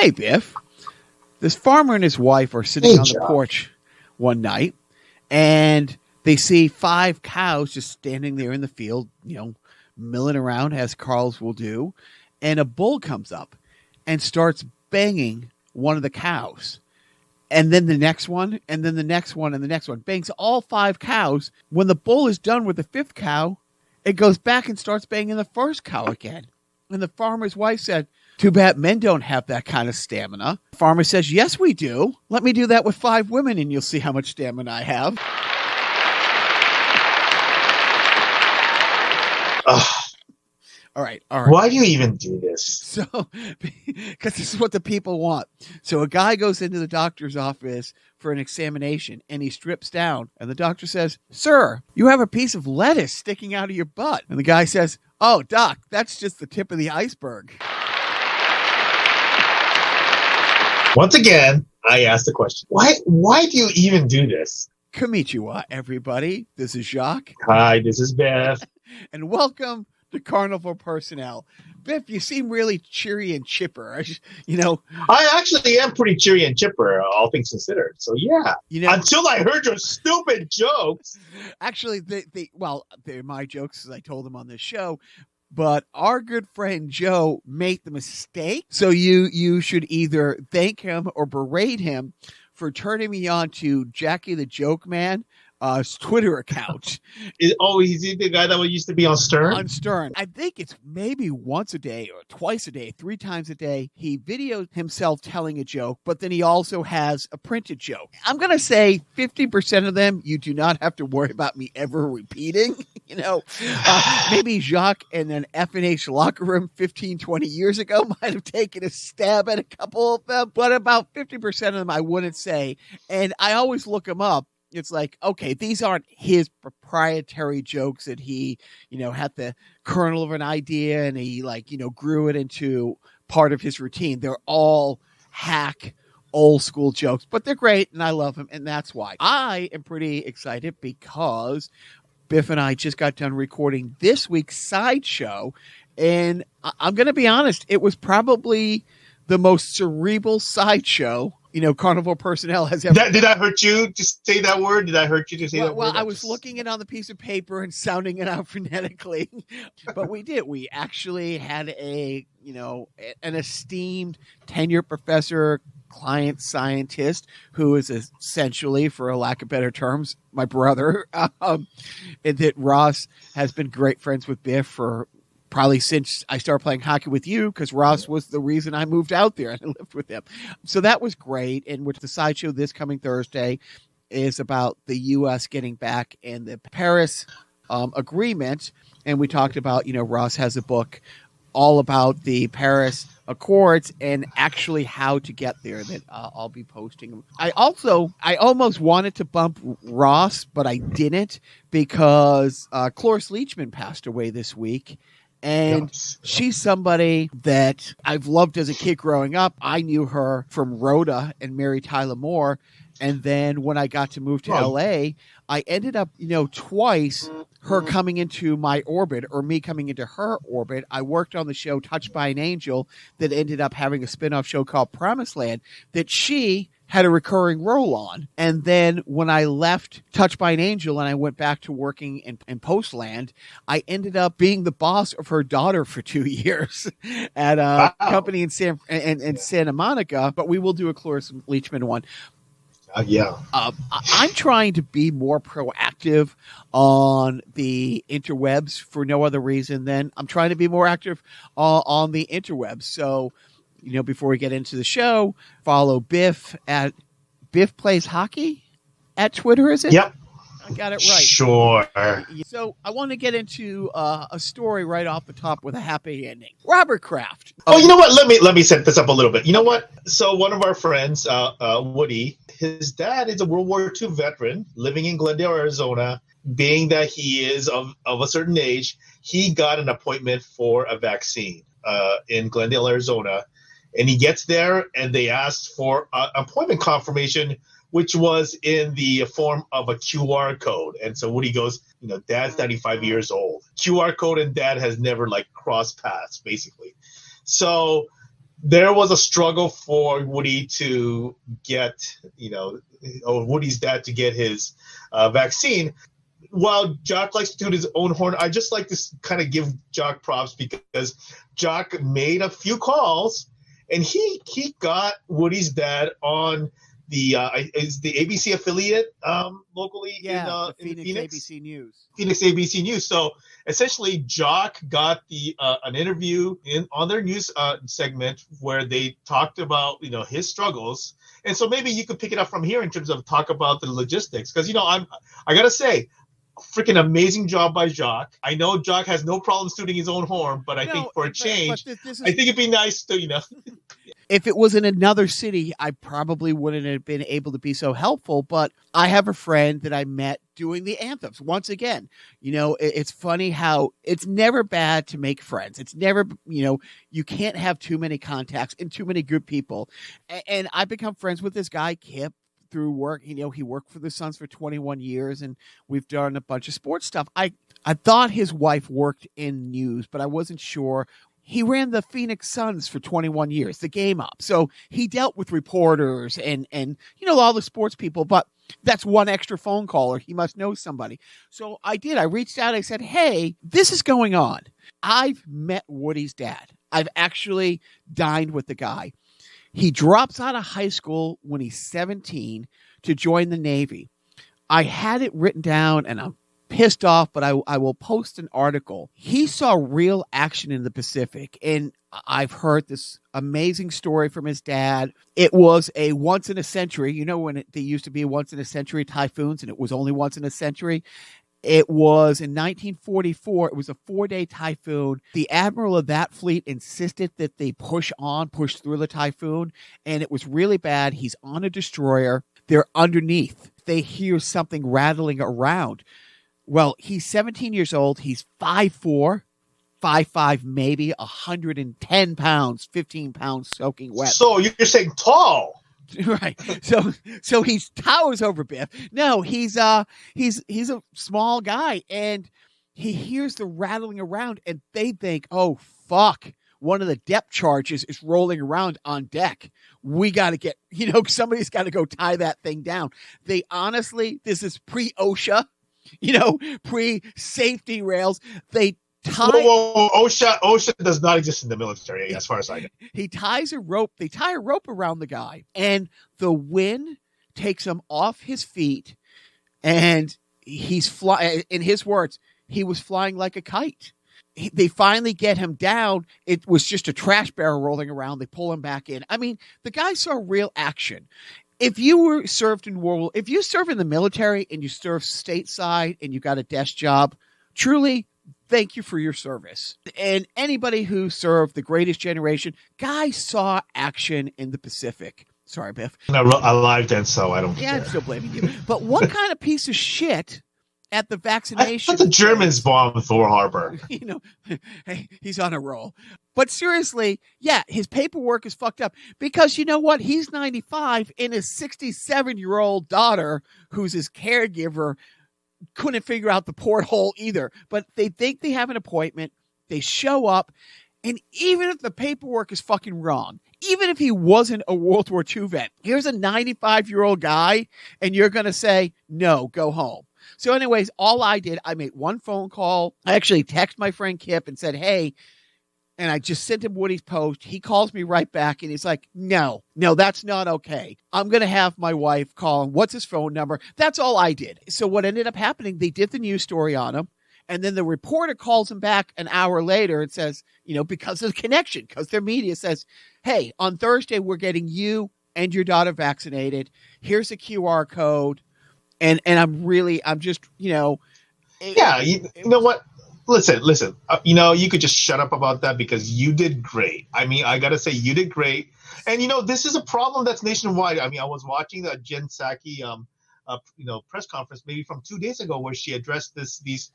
Hey, Biff. This farmer and his wife are sitting on the porch one night, and they see 5 cows just standing there in the field, milling around as Carls will do. And a bull comes up and starts banging one of the cows. And then the next one, and then the next one, and the next one. Bangs all 5 cows. When the bull is done with the 5th cow, it goes back and starts banging the first cow again. And the farmer's wife said, "Too bad men don't have that kind of stamina." The farmer says, "Yes, we do. Let me do that with 5 women and you'll see how much stamina I have." All right. Why do you even do this? So, because this is what the people want. So a guy goes into the doctor's office for an examination and he strips down and the doctor says, "Sir, you have a piece of lettuce sticking out of your butt." And the guy says, "Oh, doc, that's just the tip of the iceberg." Once again, I asked the question, why do you even do this? Konnichiwa, everybody. This is Jacques. Hi, this is Biff. And welcome to Carnival Personnel. Biff, you seem really cheery and chipper. I actually am pretty cheery and chipper, all things considered. So yeah, until I heard your stupid jokes. Actually, they're my jokes, as I told them on this show. But our good friend Joe made the mistake. So you should either thank him or berate him for turning me on to Jackie the Joke Man. Twitter account. Is he the guy that used to be on Stern? On Stern. I think it's maybe once a day or twice a day, 3 times a day. He videos himself telling a joke, but then he also has a printed joke. I'm going to say 50% of them, you do not have to worry about me ever repeating. Maybe Jacques in an FNH locker room 15, 20 years ago might have taken a stab at a couple of them, but about 50% of them I wouldn't say. And I always look them up. It's like, okay, these aren't his proprietary jokes that he, had the kernel of an idea and he grew it into part of his routine. They're all hack old school jokes, but they're great and I love them. And that's why I am pretty excited because Biff and I just got done recording this week's sideshow. And I'm going to be honest, it was probably the most cerebral sideshow Carnival Personnel has ever. Did I hurt you to say that word? Did I hurt you to say that word? Well, I was looking it on the piece of paper and sounding it out phonetically, but we did. We actually had an esteemed tenured professor, client scientist, who is essentially, for a lack of better terms, my brother. And that Ross has been great friends with Biff for probably since I started playing hockey with you, because Ross was the reason I moved out there and I lived with him. So that was great. And which the sideshow this coming Thursday is about the U.S. getting back in the Paris agreement. And we talked about, Ross has a book all about the Paris Accords and actually how to get there that I'll be posting. I almost wanted to bump Ross, but I didn't because Cloris Leachman passed away this week. And she's somebody that I've loved as a kid growing up. I knew her from Rhoda and Mary Tyler Moore. And then when I got to move to L.A., I ended up, twice her coming into my orbit or me coming into her orbit. I worked on the show Touched by an Angel that ended up having a spinoff show called Promised Land that she had a recurring role on. And then when I left Touched by an Angel and I went back to working in Postland, I ended up being the boss of her daughter for 2 years at a company in Santa Monica. But we will do a Cloris Leachman one. I'm trying to be more proactive on the interwebs for no other reason than I'm trying to be more active on the interwebs. So, before we get into the show, follow Biff at Biff Plays Hockey at Twitter, is it? Yep. I got it right. Sure. So I want to get into a story right off the top with a happy ending. Robert Kraft. Oh, you know what? Let me set this up a little bit. You know what? So one of our friends, Woody, his dad is a World War II veteran living in Glendale, Arizona. Being that he is of a certain age, he got an appointment for a vaccine in Glendale, Arizona. And he gets there and they asked for appointment confirmation, which was in the form of a QR code. And so Woody goes, Dad's 95 years old. QR code and Dad has never crossed paths, basically. So there was a struggle for Woody to get, or Woody's dad to get his vaccine. While Jacques likes to toot his own horn, I just like to kind of give Jacques props because Jacques made a few calls and he got Woody's dad on the is the ABC affiliate locally in Phoenix ABC News. Phoenix ABC News. So essentially, Jacques got the an interview on their news segment where they talked about his struggles, and so maybe you could pick it up from here in terms of talk about the logistics because I gotta say. Freaking amazing job by Jacques. I know Jacques has no problem tooting his own horn, but I think for a change, I think it'd be nice to, If it was in another city, I probably wouldn't have been able to be so helpful. But I have a friend that I met doing the anthems. Once again, it's funny how it's never bad to make friends. It's never, you can't have too many contacts and too many good people. And I've become friends with this guy, Kip, through work. He worked for the Suns for 21 years and we've done a bunch of sports stuff. I thought his wife worked in news, but I wasn't sure. He ran the Phoenix Suns for 21 years, the game up. So he dealt with reporters and all the sports people, but that's one extra phone call or he must know somebody. So I did. I reached out. I said, hey, this is going on. I've met Woody's dad. I've actually dined with the guy. He drops out of high school when he's 17 to join the Navy. I had it written down and I'm pissed off, but I will post an article. He saw real action in the Pacific, and I've heard this amazing story from his dad. It was a once in a century, when they used to be once in a century typhoons, and it was only once in a century. It was in 1944. It was a 4-day typhoon. The admiral of that fleet insisted that they push through the typhoon, and it was really bad. He's on a destroyer. They're underneath. They hear something rattling around. Well, he's 17 years old. He's 5'4", 5'5", maybe 110 pounds, 15 pounds soaking wet. So you're saying tall. Right. So he towers over Biff. No, he's a small guy and he hears the rattling around and they think, oh, fuck. One of the depth charges is rolling around on deck. We got to get, somebody's got to go tie that thing down. They honestly, this is pre-OSHA, pre-safety rails. They Whoa. OSHA does not exist in the military, as far as I know. He ties a rope. They tie a rope around the guy, and the wind takes him off his feet, and he's flying. In his words, he was flying like a kite. They finally get him down. It was just a trash barrel rolling around. They pull him back in. I mean, the guy saw real action. If you served in the military and you served stateside and you got a desk job, truly, thank you for your service. And anybody who served the greatest generation, guy saw action in the Pacific. Sorry, Biff. I'm alive then, so I don't care. I'm still blaming you. But what kind of piece of shit at the vaccination? I thought the Germans bombed Thor Harbor. Hey, he's on a roll. But seriously, yeah, his paperwork is fucked up because you know what? He's 95 and his 67-year-old daughter, who's his caregiver, couldn't figure out the porthole either. But they think they have an appointment. They show up. And even if the paperwork is fucking wrong, even if he wasn't a World War II vet, here's a 95-year-old guy, and you're going to say, no, go home. So anyways, all I did, I made one phone call. I actually texted my friend Kip and said, hey, and I just sent him Woody's post. He calls me right back, and he's like, no, that's not okay. I'm going to have my wife call him. What's his phone number? That's all I did. So what ended up happening, they did the news story on him. And then the reporter calls him back an hour later and says, because of the connection, because their media says, hey, on Thursday, we're getting you and your daughter vaccinated. Here's a QR code. And I'm just. Yeah, you know what? Listen, you could just shut up about that because you did great. I mean, I got to say, you did great. And, this is a problem that's nationwide. I mean, I was watching the Jen Psaki, press conference maybe from 2 days ago where she addressed these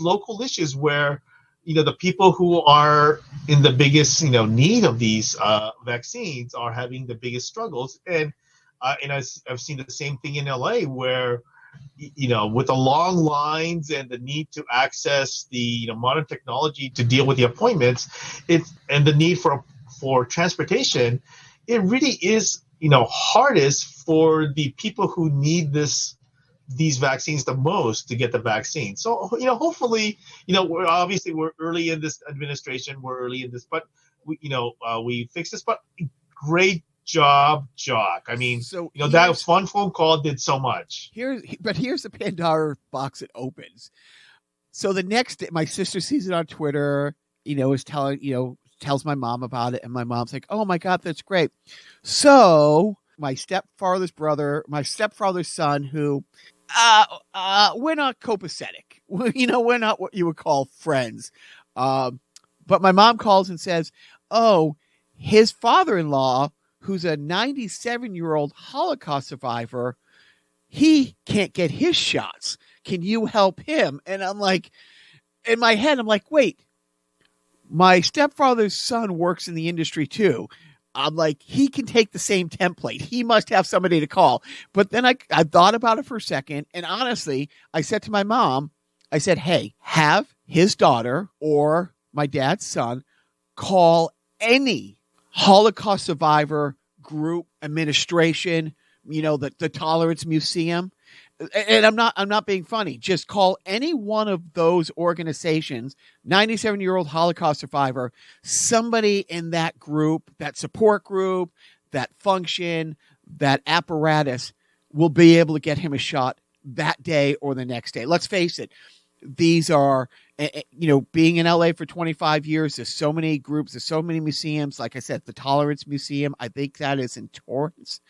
local issues where, the people who are in the biggest, need of these vaccines are having the biggest struggles. And I've seen the same thing in LA where, with the long lines and the need to access the modern technology to deal with the appointments, and the need for for transportation, it really is, hardest for the people who need these vaccines the most to get the vaccine. So, hopefully, we're early in this administration, but we fix this. But great job, Jacques. I mean, so that fun phone call did so much. Here's the Pandora box it opens. So the next day, my sister sees it on Twitter, is tells my mom about it. And my mom's like, oh my God, that's great. So my stepfather's son, who, we're not copacetic. We're not what you would call friends. But my mom calls and says, oh, his father-in-law, who's a 97-year-old Holocaust survivor, he can't get his shots. Can you help him? And I'm like, in my head, I'm like, wait, my stepfather's son works in the industry too. I'm like, he can take the same template. He must have somebody to call. But then I thought about it for a second. And honestly, I said to my mom, I said, hey, have his daughter or my dad's son call any Holocaust survivor group, administration, the Tolerance Museum. And I'm not being funny. Just call any one of those organizations, 97-year-old Holocaust survivor, somebody in that group, that support group, that function, that apparatus will be able to get him a shot that day or the next day. Let's face it. These are, being in LA for 25 years, there's so many groups, there's so many museums. Like I said, the Tolerance Museum, I think that is in Torrance.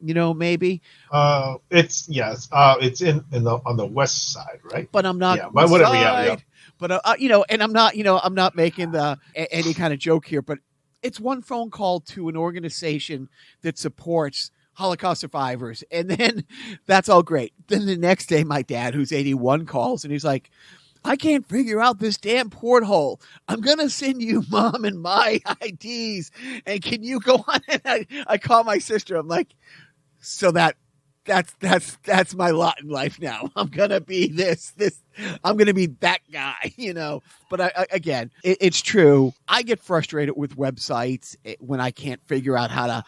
Maybe. It's on the west side, right? But I'm not. Yeah, but whatever. Yeah. But and I'm not making any kind of joke here. But it's one phone call to an organization that supports Holocaust survivors, and then that's all great. Then the next day, my dad, who's 81, calls and he's like, I can't figure out this damn porthole. I'm going to send you mom and my IDs. And can you go on? And I call my sister. I'm like, so that's my lot in life now. I'm going to be I'm going to be that guy, but again, it's true. I get frustrated with websites when I can't figure out how to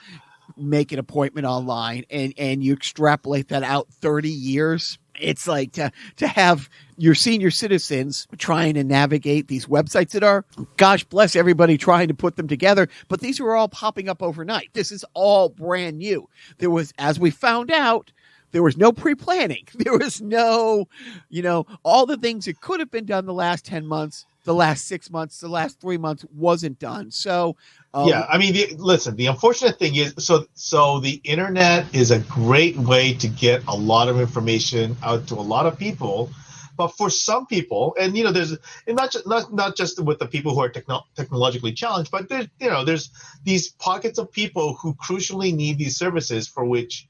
make an appointment online and you extrapolate that out 30 years. It's like to have your senior citizens trying to navigate these websites that are, gosh bless everybody trying to put them together. But these were all popping up overnight. This is all brand new. There was, as we found out, there was no pre-planning. There was no, all the things that could have been done the last 10 months, the last 6 months, the last 3 months wasn't done. So, yeah, I mean, the unfortunate thing is, so the internet is a great way to get a lot of information out to a lot of people. But for some people, and there's not just with the people who are technologically challenged, but there's these pockets of people who crucially need these services for which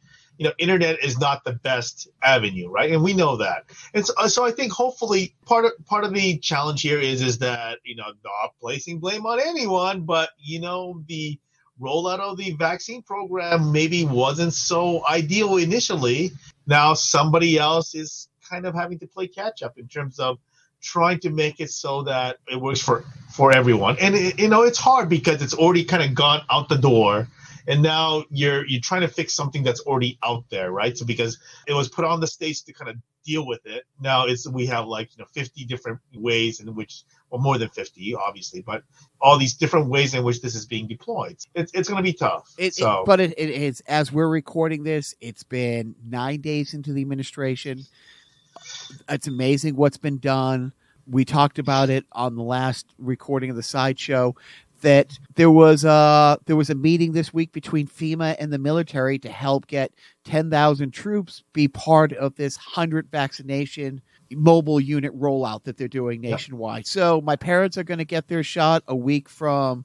internet is not the best avenue, right? And we know that. And so I think hopefully part of the challenge here is that, not placing blame on anyone, but, the rollout of the vaccine program maybe wasn't so ideal initially. Now somebody else is kind of having to play catch up in terms of trying to make it so that it works for everyone. And, it's hard because it's already kind of gone out the door. And now you're trying to fix something that's already out there, right? So because it was put on the stage to kind of deal with it, now we have 50 different ways in which, well, more than 50, obviously, but all these different ways in which this is being deployed. It's going to be tough. But it is, as we're recording this, it's been 9 days into the administration. It's amazing what's been done. We talked about it on the last recording of the Sideshow, that there was a meeting this week between FEMA and the military to help get 10,000 troops be part of this 100 vaccination mobile unit rollout that they're doing nationwide. Yep. So my parents are going to get their shot a week from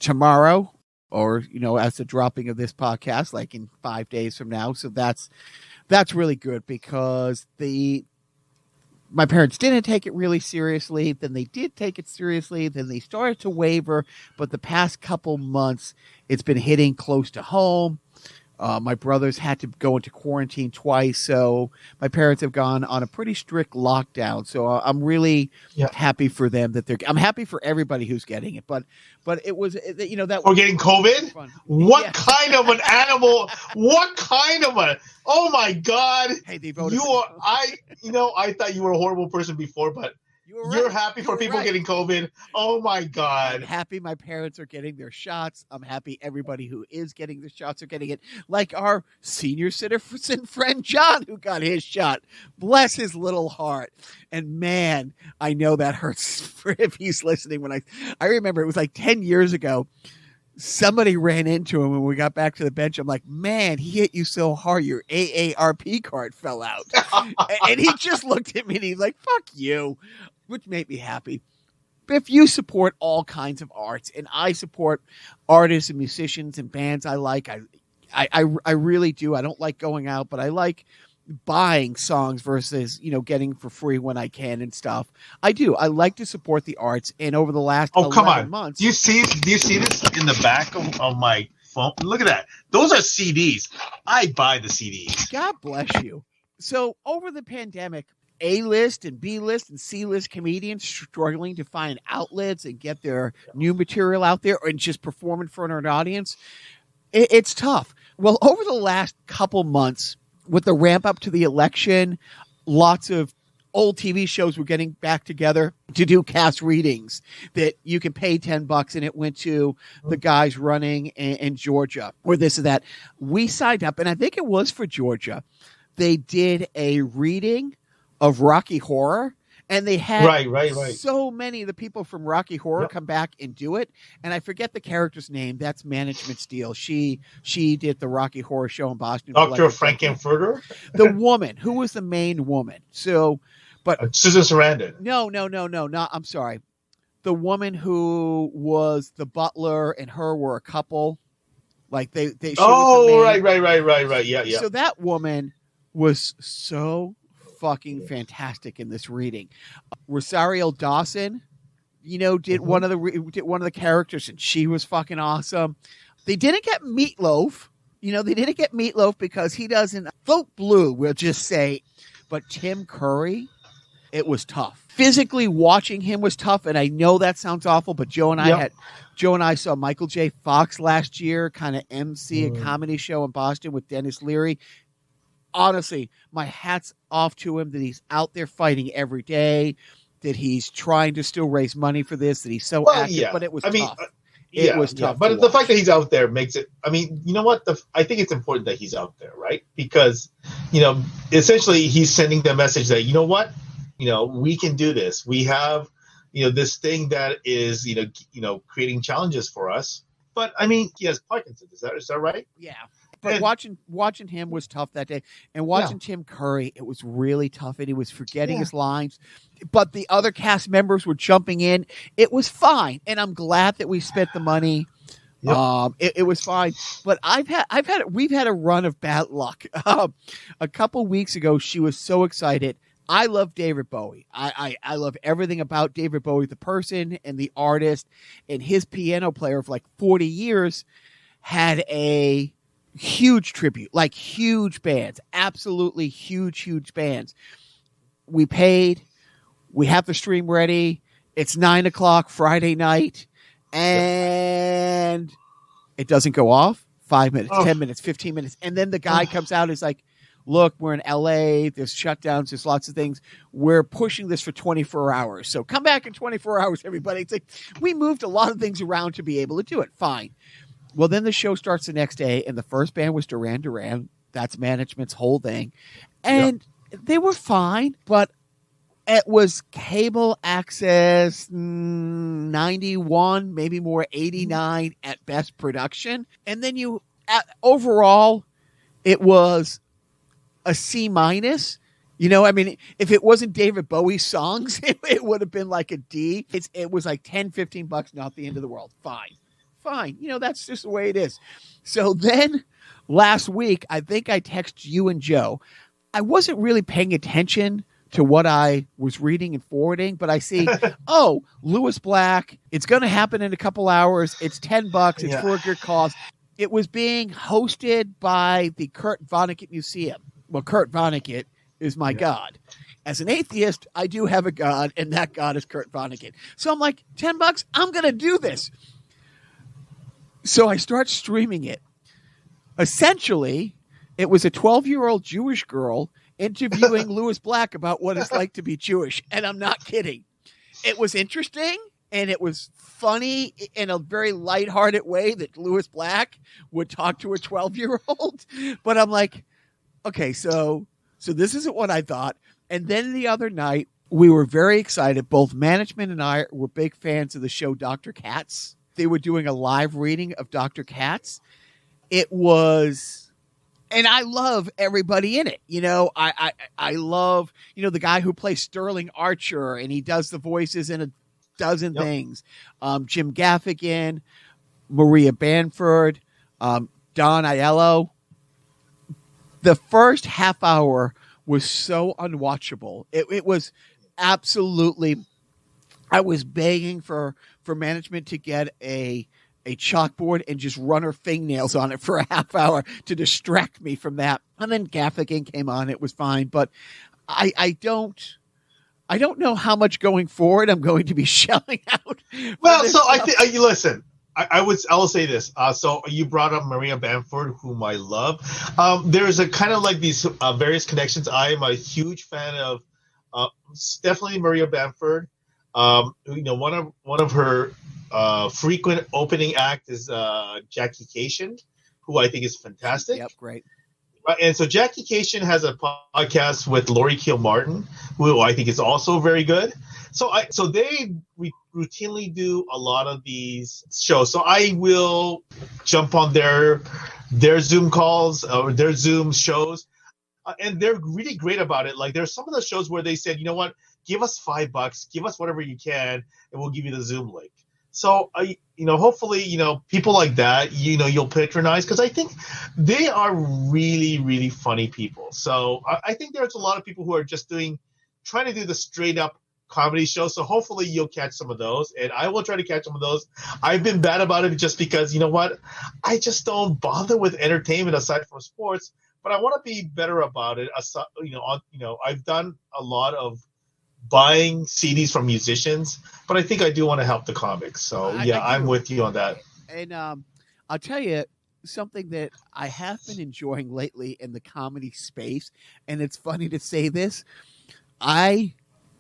tomorrow, or as the dropping of this podcast, like in 5 days from now. So that's really good, because my parents didn't take it really seriously. Then they did take it seriously. Then they started to waver. But the past couple months, it's been hitting close to home. My brothers had to go into quarantine twice, so my parents have gone on a pretty strict lockdown. So I'm really happy for them I'm happy for everybody who's getting it. But it was, that we're getting COVID. Fun. What kind of an animal? What kind of a? Oh my God! Hey, they voted. I thought you were a horrible person before, but. You're happy for people getting COVID. Oh my God. I'm happy my parents are getting their shots. I'm happy everybody who is getting the shots are getting it. Like our senior citizen friend John, who got his shot. Bless his little heart. And man, I know that hurts for if he's listening. When I remember it was like 10 years ago. Somebody ran into him when we got back to the bench. I'm like, man, he hit you so hard, your AARP card fell out. And he just looked at me and he's like, fuck you, which made me happy. Biff, you support all kinds of arts, and I support artists and musicians and bands I like. I really do. I don't like going out, but I like buying songs versus, getting for free when I can and stuff. I do. I like to support the arts, and over the last 11 months. Do you see this in the back of my phone? Look at that. Those are CDs. I buy the CDs. God bless you. So over the pandemic, A-list and B-list and C-list comedians struggling to find outlets and get their new material out there and just perform in front of an audience. It's tough. Well, over the last couple months, with the ramp up to the election, lots of old TV shows were getting back together to do cast readings that you can pay $10 and it went to the guys running in Georgia or this or that. We signed up, and I think it was for Georgia. They did a reading of Rocky Horror, and they had so many of the people from Rocky Horror come back and do it. And I forget the character's name. That's management's deal. She did the Rocky Horror show in Boston. Dr. Frankenfurter? The woman. Who was the main woman? So, but Susan Sarandon. No. I'm sorry. The woman who was the butler and her were a couple. Like they right. Yeah. So that woman was so fucking fantastic in this reading. Rosario Dawson, did one of the characters, and she was fucking awesome. They didn't get Meatloaf. They didn't get Meatloaf because he doesn't vote blue, we'll just say. But Tim Curry, it was tough. Physically watching him was tough, and I know that sounds awful, but Joe and I saw Michael J. Fox last year, kind of MC a comedy show in Boston with Dennis Leary. Honestly, my hat's off to him that he's out there fighting every day, that he's trying to still raise money for this, that he's so active, but it was tough. It was tough. But the fact that he's out there makes it, you know what? I think it's important that he's out there, right? Because, essentially he's sending the message that, you know what? We can do this. We have, this thing that is, creating challenges for us. But, he has Parkinson's. Is that right? Yeah. But watching him was tough that day. And watching Tim Curry, it was really tough. And he was forgetting his lines. But the other cast members were jumping in. It was fine. And I'm glad that we spent the money. Yep. It was fine. But we've had a run of bad luck. A couple weeks ago, she was so excited. I love David Bowie. I love everything about David Bowie, the person and the artist. And his piano player of like 40 years had a huge tribute, like huge bands, absolutely huge bands. We paid, we have the stream ready. It's 9:00 Friday night, and it doesn't go off. 5 minutes, 10 minutes, 15 minutes. And then the guy comes out and is like, look, we're in LA. There's shutdowns. There's lots of things. We're pushing this for 24 hours. So come back in 24 hours, everybody. It's like, we moved a lot of things around to be able to do it. Fine. Well, then the show starts the next day, and the first band was Duran Duran. That's management's whole thing. And they were fine, but it was cable access 91, maybe more 89 at best production. And then overall, it was a C-. If it wasn't David Bowie's songs, it would have been like a D. It was like $10, $15, not the end of the world. Fine. That's just the way it is. So then last week, I think I texted you and Joe. I wasn't really paying attention to what I was reading and forwarding, but I see, Lewis Black, it's going to happen in a couple hours. It's $10. It's for a good cause. it was being hosted by the Kurt Vonnegut Museum. Well, Kurt Vonnegut is my god. As an atheist, I do have a god, and that god is Kurt Vonnegut. So I'm like, $10, I'm going to do this. So I start streaming it. Essentially, it was a 12-year-old Jewish girl interviewing Louis Black about what it's like to be Jewish. And I'm not kidding. It was interesting, and it was funny in a very lighthearted way that Louis Black would talk to a 12-year-old. But I'm like, okay, so this isn't what I thought. And then the other night, we were very excited. Both management and I were big fans of the show Dr. Katz. They were doing a live reading of Dr. Katz. It was, and I love everybody in it. You know, I love, you know, the guy who plays Sterling Archer, and he does the voices in a dozen things. Jim Gaffigan, Maria Bamford, Don Aiello. The first half hour was so unwatchable. It was absolutely, I was begging for management to get a chalkboard and just run her fingernails on it for a half hour to distract me from that. And then Gaffigan came on. It was fine. But I don't know how much going forward I'm going to be shelling out. Well, so I think, listen, I will say this. So you brought up Maria Bamford, whom I love. There's a kind of like these various connections. I am a huge fan of definitely Maria Bamford. You know, one of her frequent opening act is Jackie Cation, who I think is fantastic. Yep, great. And so Jackie Cation has a podcast with Lori Kilmartin, who I think is also very good. So they routinely do a lot of these shows. So I will jump on their Zoom calls or their Zoom shows, and they're really great about it. Like there's some of the shows where they said, you know what, give us $5, give us whatever you can, and we'll give you the Zoom link. So you know, hopefully, you know, people like that, you know, you'll patronize, because I think they are really, really funny people. So I think there's a lot of people who are just trying to do the straight up comedy show. So hopefully you'll catch some of those, and I will try to catch some of those. I've been bad about it just because, you know what, I just don't bother with entertainment aside from sports, but I want to be better about it. You know, I've done a lot of buying CDs from musicians, but I think I do want to help the comics. So I'm with you on that. And I'll tell you something that I have been enjoying lately in the comedy space, and it's funny to say this, I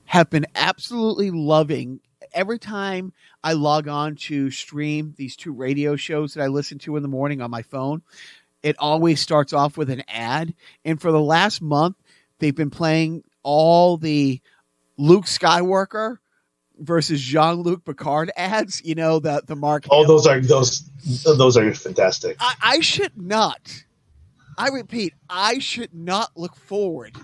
have been absolutely loving every time I log on to stream these two radio shows that I listen to in the morning on my phone. It always starts off with an ad. And for the last month, they've been playing all the Luke Skywalker versus Jean-Luc Picard ads. You know, the Mark. Oh, those are fantastic. I should not. I repeat, I should not look forward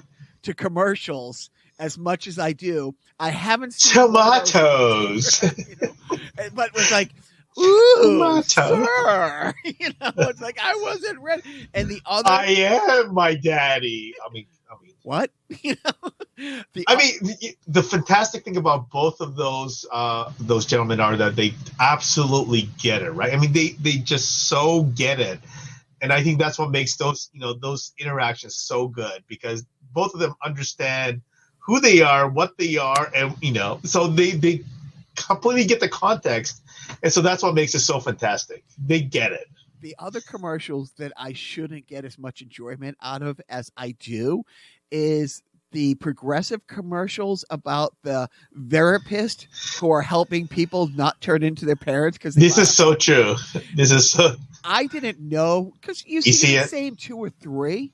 to commercials as much as I do. I haven't seen tomatoes, but it was like, ooh, sir. You know, it's like I wasn't ready. And the other, I am my daddy. I mean, what? You know, the fantastic thing about both of those gentlemen are that they absolutely get it, right? I mean, they just so get it, and I think that's what makes those interactions so good, because both of them understand who they are, what they are, and so they completely get the context, and so that's what makes it so fantastic. They get it. The other commercials that I shouldn't get as much enjoyment out of as I do is the progressive commercials about the therapist who are helping people not turn into their parents. Because this is so true. This is so. I didn't know, because you see the same 2 or 3,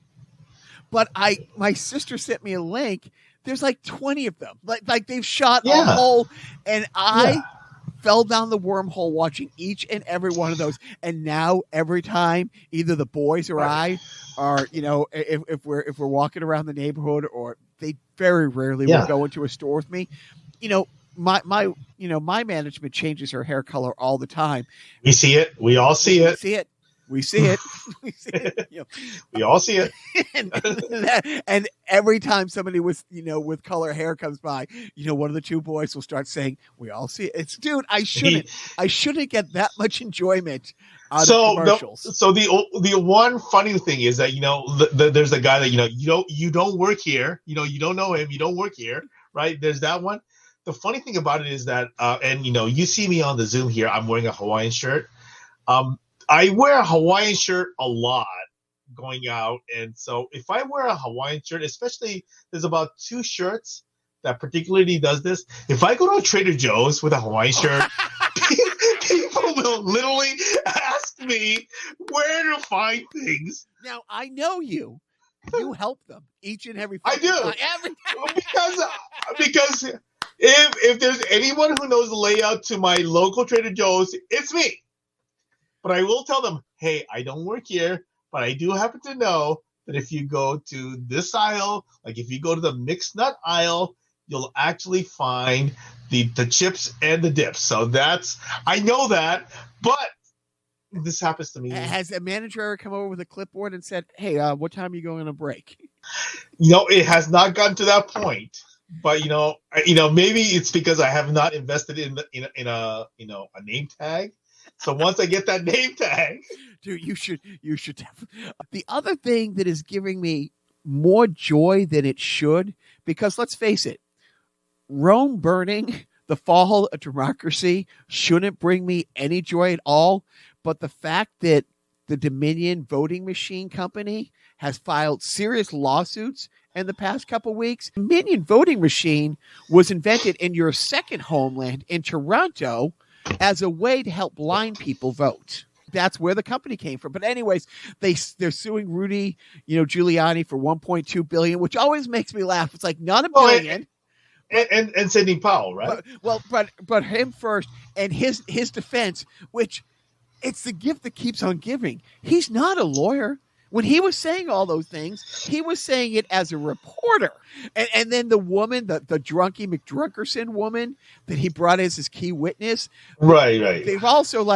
but my sister sent me a link. There's like 20 of them. Like they've shot a whole, and I fell down the wormhole watching each and every one of those. And now every time either the boys or I are, if we're walking around the neighborhood, or they very rarely will go into a store with me, my management changes her hair color all the time. We see it. We all see it. See it. We see it. We see it. We all see it. and every time somebody with color hair comes by, one of the two boys will start saying, "We all see it." It's, dude, I shouldn't get that much enjoyment out of commercials. So the one funny thing is that there's a guy that you don't work here. You don't know him. You don't work here, right? There's that one. The funny thing about it is that, and you see me on the Zoom here. I'm wearing a Hawaiian shirt. I wear a Hawaiian shirt a lot going out. And so if I wear a Hawaiian shirt, especially there's about 2 shirts that particularly does this. If I go to a Trader Joe's with a Hawaiian shirt, people will literally ask me where to find things. Now, I know you help them each and every I do. Time. Because if there's anyone who knows the layout to my local Trader Joe's, it's me. But I will tell them, hey, I don't work here, but I do happen to know that if you go to this aisle, like if you go to the mixed nut aisle, you'll actually find the chips and the dips. So I know that, but this happens to me. Has a manager ever come over with a clipboard and said, hey, what time are you going on a break? It has not gotten to that point. But maybe it's because I have not invested in a name tag. So once I get that name tag, dude, you should. The other thing that is giving me more joy than it should, because let's face it, Rome burning, the fall of democracy shouldn't bring me any joy at all. But the fact that the Dominion voting machine company has filed serious lawsuits in the past couple weeks. Dominion voting machine was invented in your second homeland in Toronto as a way to help blind people vote. That's where the company came from. But anyways, they're suing Rudy, Giuliani for $1.2 billion, which always makes me laugh. It's like not $1 billion. And Sidney Powell, right? But him first, and his defense, which it's the gift that keeps on giving. He's not a lawyer. When he was saying all those things, he was saying it as a reporter. And then the woman, the drunky McDrunkerson woman that he brought as his key witness. Right. They've also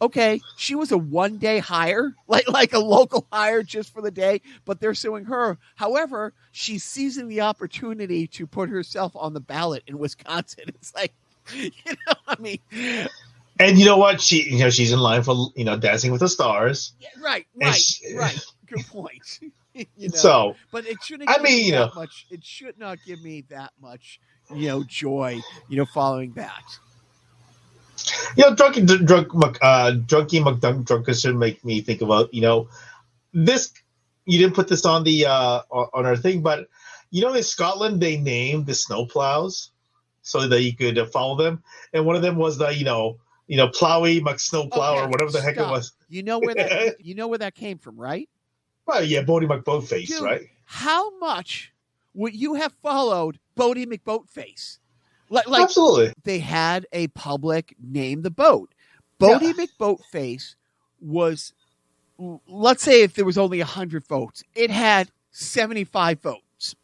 okay, she was a one-day hire, like a local hire just for the day, but they're suing her. However, she's seizing the opportunity to put herself on the ballot in Wisconsin. It's like, I mean... And you know what? She's in line for Dancing with the Stars. Yeah, right. Good point. So, but it shouldn't. That much. It should not give me that much, joy. Following that. Drunky McDunkerson make me think about this. You didn't put this on the on our thing, but in Scotland they named the snowplows so that you could follow them, and one of them was the Plowy McSnowplow or whatever the heck it was. You know where that came from, right? Well, yeah, Bodie McBoatface, dude, right? How much would you have followed Bodie McBoatface? Absolutely. They had a public name the boat. Bodie McBoatface was, let's say if there was only 100 votes, it had 75 votes.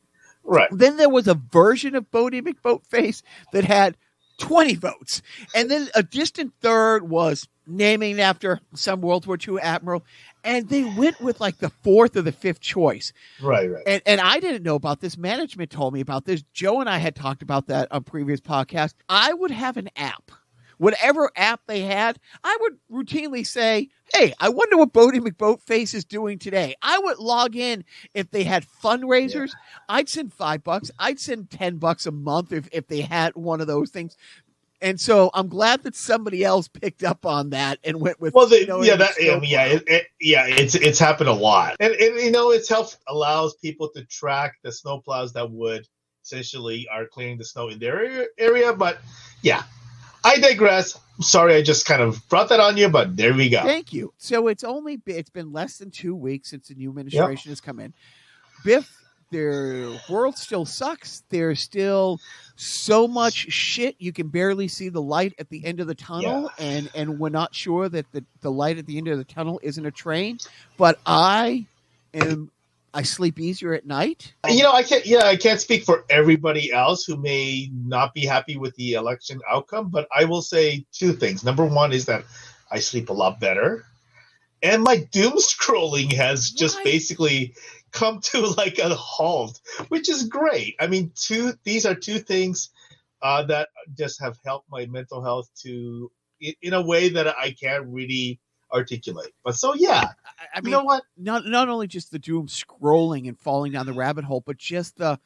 Right. Then there was a version of Bodie McBoatface that had 20 votes. And then a distant third was naming after some World War II admiral. And they went with the 4th or the 5th choice. Right. And I didn't know about this. Management told me about this. Joe and I had talked about that on previous podcasts. I would have an app. Whatever app they had, I would routinely say, hey, I wonder what Bodie McBoatface is doing today. I would log in if they had fundraisers. Yeah. I'd send $5. I'd send $10 a month if they had one of those things. And so I'm glad that somebody else picked up on that and went with. Well, it's happened a lot, and it's allows people to track the snowplows that would essentially are clearing the snow in their area. But yeah, I digress. Sorry, I just kind of brought that on you, but there we go. Thank you. So it's been less than 2 weeks since the new administration has come in. Biff, their world still sucks. There's still so much shit. You can barely see the light at the end of the tunnel. Yeah. And we're not sure that the light at the end of the tunnel isn't a train, but I sleep easier at night. I can't speak for everybody else who may not be happy with the election outcome, but I will say 2 things. Number one is that I sleep a lot better. and my doom scrolling has just basically come to like a halt, which is great. I mean, these are two things that just have helped my mental health in a way that I can't really articulate. But so yeah, I mean, you know what? Not only just the doom scrolling and falling down the rabbit hole, but just the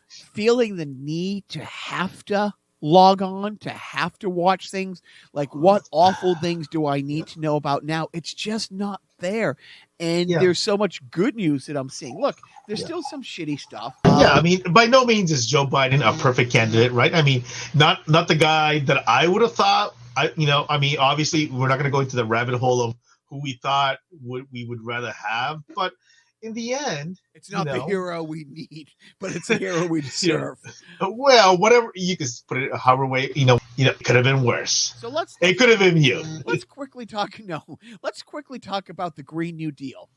feeling the need to have to log on, to have to watch things. Like, what awful things do I need to know about now? It's just not there. And there's so much good news that I'm seeing. Look, there's still some shitty stuff. I mean, by no means is Joe Biden a perfect candidate, right? I mean, not the guy that I would have thought. I mean, obviously, we're not going to go into the rabbit hole of who we thought we would rather have, but in the end, it's not the hero we need, but it's the hero we deserve. Well, whatever, you can put it however way, it could have been worse. So it could have been you. Let's quickly talk about the Green New Deal.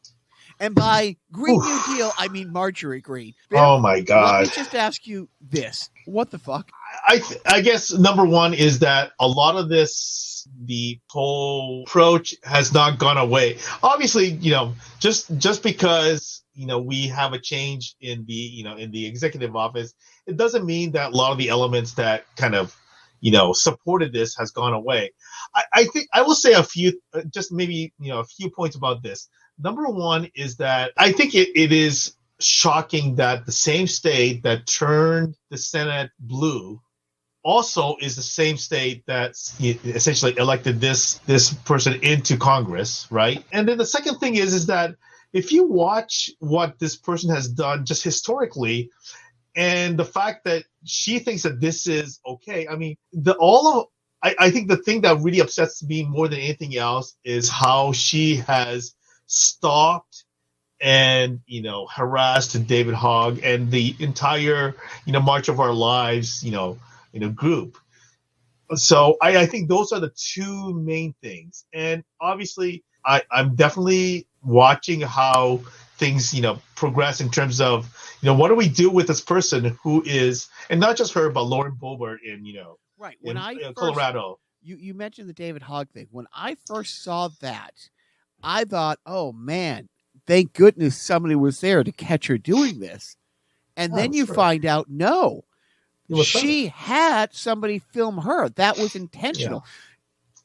And by Green New Deal, I mean Marjorie Green. Biff, oh my God. Let me just ask you this. What the fuck? I guess number one is that a lot of the whole approach has not gone away. Obviously, just because, we have a change in the executive office, it doesn't mean that a lot of the elements that kind of, supported this has gone away. I think I will say a few points about this. Number one is that I think it is shocking that the same state that turned the Senate blue also is the same state that essentially elected this person into Congress, right? And then the second thing is that if you watch what this person has done just historically, and the fact that she thinks that this is okay, I mean, I think the thing that really upsets me more than anything else is how she has stalked and harassed David Hogg and the entire March of Our Lives group. So I think those are the two main things. And obviously I'm definitely watching how things progress in terms of what do we do with this person who is, and not just her but Lauren Boebert in right when Colorado. You mentioned the David Hogg thing. When I first saw that, I thought, oh man, thank goodness somebody was there to catch her doing this. And then you find out, no, she had somebody film her. That was intentional. Yeah.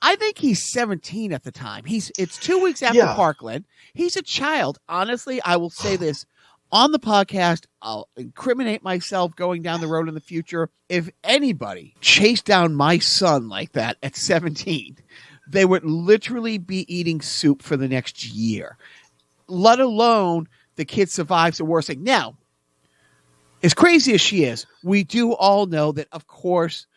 I think he's 17 at the time. It's 2 weeks after Parkland. He's a child. Honestly, I will say this on the podcast. I'll incriminate myself going down the road in the future. If anybody chased down my son like that at 17, they would literally be eating soup for the next year, let alone the kid survives the worst thing. Now, as crazy as she is, we do all know that, of course,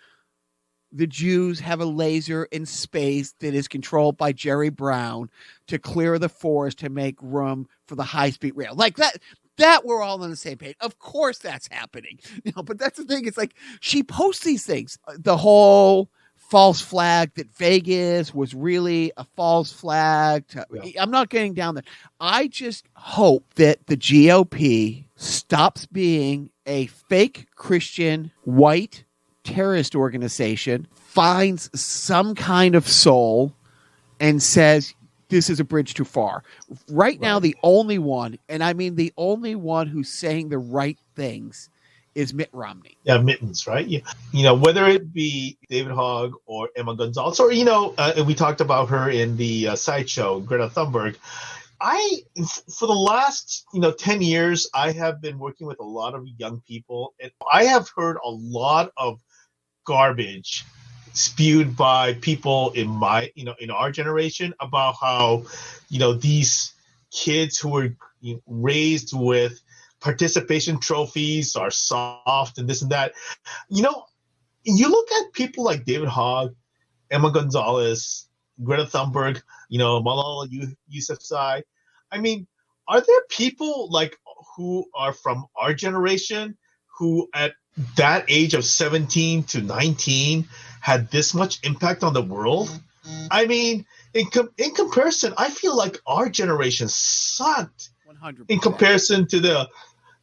the Jews have a laser in space that is controlled by Jerry Brown to clear the forest to make room for the high-speed rail. Like that we're all on the same page. Of course that's happening. But that's the thing. It's like she posts these things. The whole false flag that Vegas was really a false flag. I'm not getting down there. I just hope that the GOP stops being a fake Christian white terrorist organization, finds some kind of soul, and says, this is a bridge too far. Right now, the only one, and I mean the only one who's saying the right things, is Mitt Romney. Yeah, Mittens, right? Whether it be David Hogg or Emma Gonzalez, or, and we talked about her in the sideshow, Greta Thunberg. For the last, 10 years, I have been working with a lot of young people, and I have heard a lot of garbage spewed by people in in our generation about how, these kids who were raised with participation trophies are soft and this and that. You look at people like David Hogg, Emma Gonzalez, Greta Thunberg, Malala Yousafzai. I mean, are there people who are from our generation who at that age of 17 to 19 had this much impact on the world? I mean, in comparison, I feel like our generation sucked 100%. in comparison to the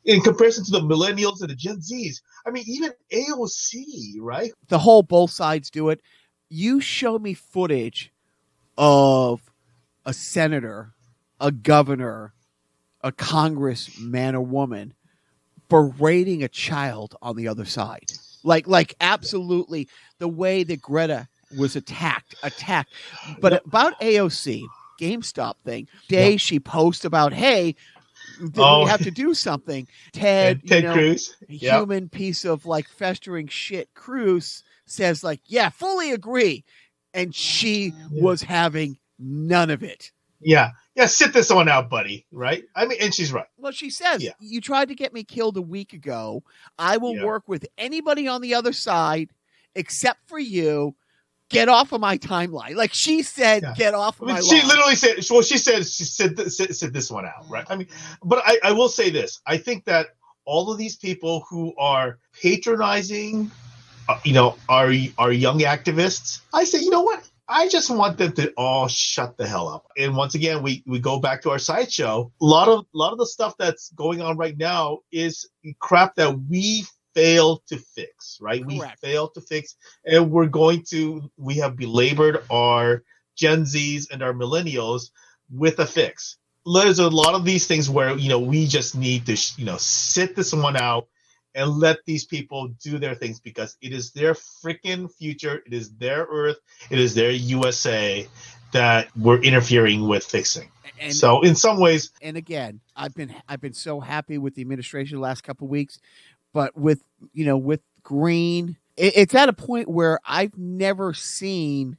millennials and the Gen Zs. I mean, even AOC, right? The whole both sides do it. You show me footage of a senator, a governor, a congressman or woman berating a child on the other side. Like absolutely the way that Greta was attacked. But about AOC, GameStop thing, she posts about, hey, we have to do something. Ted Cruz, human piece of like festering shit. Cruz says like, yeah, fully agree. And she was having none of it. Yeah, sit this one out, buddy. Right? I mean, and she's right. Well, she says, you tried to get me killed a week ago. I will work with anybody on the other side except for you. Get off of my timeline. Like she said, get off of my She line. literally said, well, she said this one out, right? I mean, but I will say this. I think that all of these people who are patronizing, our young activists, I say, you know what? I just want them to all shut the hell up. And once again, we go back to our sideshow. A lot of the stuff that's going on right now is crap that we failed to fix, right? Correct. We failed to fix, and we have belabored our Gen Zs and our millennials with a fix. There's a lot of these things where, we just need to, sit this one out and let these people do their things, because it is their freaking future. It is their Earth. It is their USA that we're interfering with fixing. And so in some ways, and again, I've been so happy with the administration the last couple of weeks. But with Green, it's at a point where I've never seen,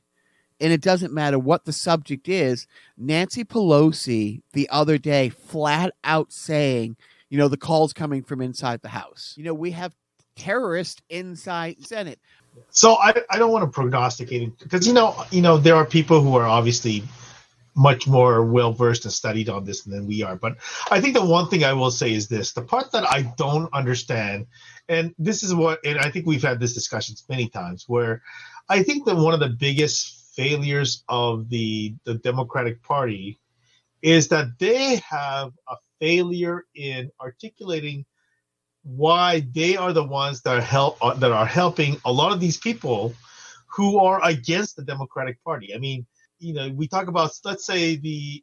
and it doesn't matter what the subject is, Nancy Pelosi the other day flat out saying, the call's coming from inside the House. We have terrorists inside the Senate. So I don't want to prognosticate it, because, there are people who are obviously much more well-versed and studied on this than we are. But I think the one thing I will say is this: the part that I don't understand, and this is and I think we've had this discussion many times, where I think that one of the biggest failures of the Democratic Party is that they have a failure in articulating why they are the ones that are helping a lot of these people who are against the Democratic Party. I mean, we talk about, let's say, the